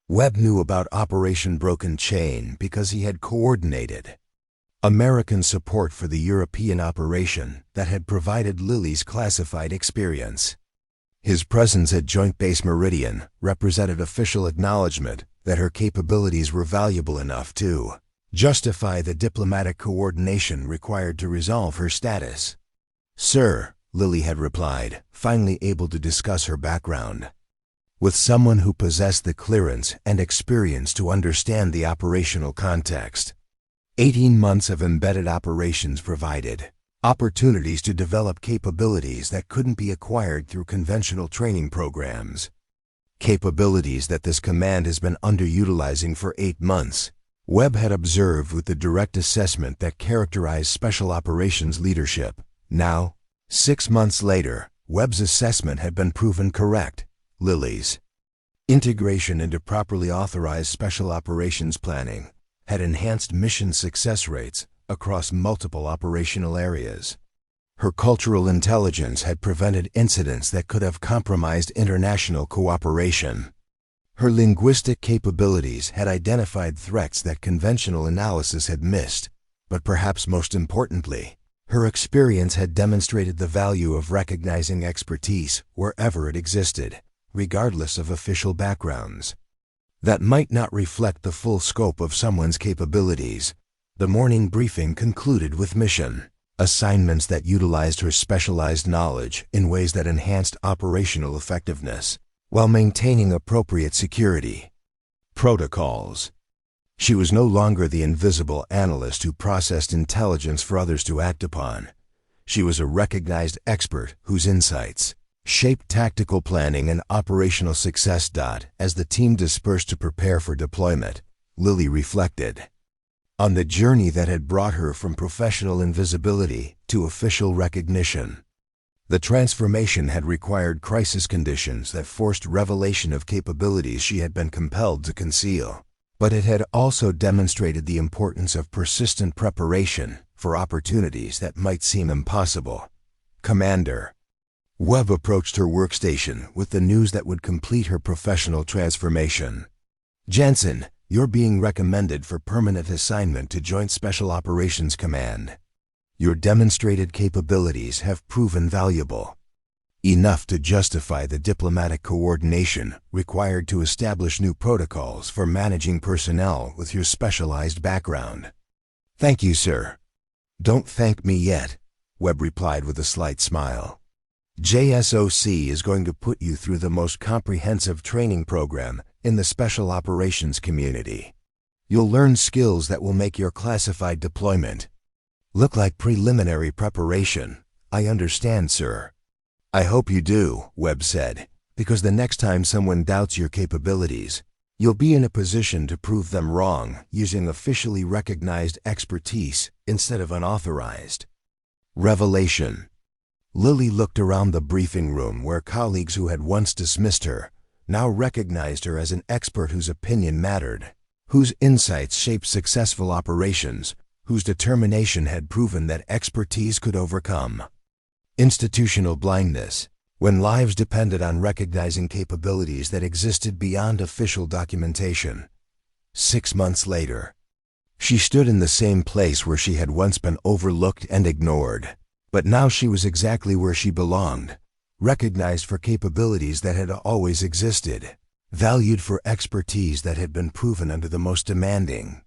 Webb knew about Operation Broken Chain because he had coordinated American support for the European operation that had provided Lily's classified experience. His presence at Joint Base Meridian represented official acknowledgement that her capabilities were valuable enough to justify the diplomatic coordination required to resolve her status. "Sir," Lily had replied, finally able to discuss her background with someone who possessed the clearance and experience to understand the operational context. 18 months of embedded operations provided opportunities to develop capabilities that couldn't be acquired through conventional training programs. Capabilities that this command has been underutilizing for 8 months. Webb had observed with the direct assessment that characterized special operations leadership. Now, 6 months later, Webb's assessment had been proven correct. Lily's integration into properly authorized special operations planning had enhanced mission success rates across multiple operational areas. Her cultural intelligence had prevented incidents that could have compromised international cooperation. Her linguistic capabilities had identified threats that conventional analysis had missed, but perhaps most importantly, her experience had demonstrated the value of recognizing expertise wherever it existed, regardless of official backgrounds. That might not reflect the full scope of someone's capabilities. The morning briefing concluded with mission assignments that utilized her specialized knowledge in ways that enhanced operational effectiveness, while maintaining appropriate security protocols. She was no longer the invisible analyst who processed intelligence for others to act upon. She was a recognized expert whose insights shaped tactical planning and operational success. As the team dispersed to prepare for deployment, Lily reflected on the journey that had brought her from professional invisibility to official recognition. The transformation had required crisis conditions that forced revelation of capabilities she had been compelled to conceal. But it had also demonstrated the importance of persistent preparation for opportunities that might seem impossible. Commander Webb approached her workstation with the news that would complete her professional transformation. "Janssen, you're being recommended for permanent assignment to Joint Special Operations Command. Your demonstrated capabilities have proven valuable, enough to justify the diplomatic coordination required to establish new protocols for managing personnel with your specialized background." "Thank you, sir." "Don't thank me yet," Webb replied with a slight smile. "JSOC is going to put you through the most comprehensive training program in the special operations community. You'll learn skills that will make your classified deployment look like preliminary preparation." "I understand, sir." "I hope you do," Webb said, "because the next time someone doubts your capabilities, you'll be in a position to prove them wrong using officially recognized expertise instead of unauthorized." Revelation. Lily looked around the briefing room where colleagues who had once dismissed her now recognized her as an expert whose opinion mattered, whose insights shaped successful operations, whose determination had proven that expertise could overcome institutional blindness, when lives depended on recognizing capabilities that existed beyond official documentation. 6 months later, she stood in the same place where she had once been overlooked and ignored. But now she was exactly where she belonged, recognized for capabilities that had always existed, valued for expertise that had been proven under the most demanding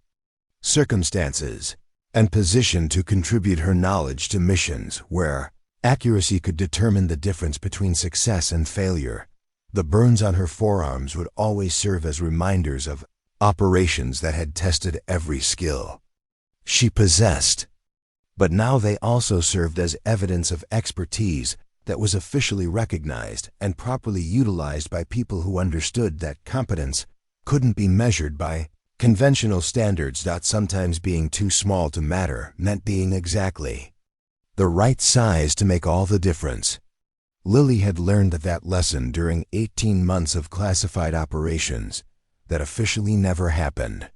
circumstances, and positioned to contribute her knowledge to missions where accuracy could determine the difference between success and failure. The burns on her forearms would always serve as reminders of operations that had tested every skill she possessed. But now they also served as evidence of expertise that was officially recognized and properly utilized by people who understood that competence couldn't be measured by conventional standards. Sometimes being too small to matter meant being exactly the right size to make all the difference. Lily had learned that lesson during 18 months of classified operations that officially never happened.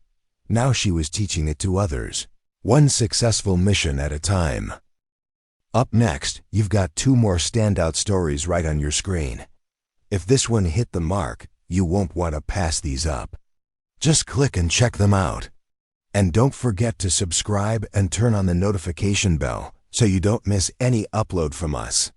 Now she was teaching it to others, one successful mission at a time. Up next, you've got 2 more standout stories right on your screen. If this one hit the mark, you won't want to pass these up. Just click and check them out. And don't forget to subscribe and turn on the notification bell so you don't miss any upload from us.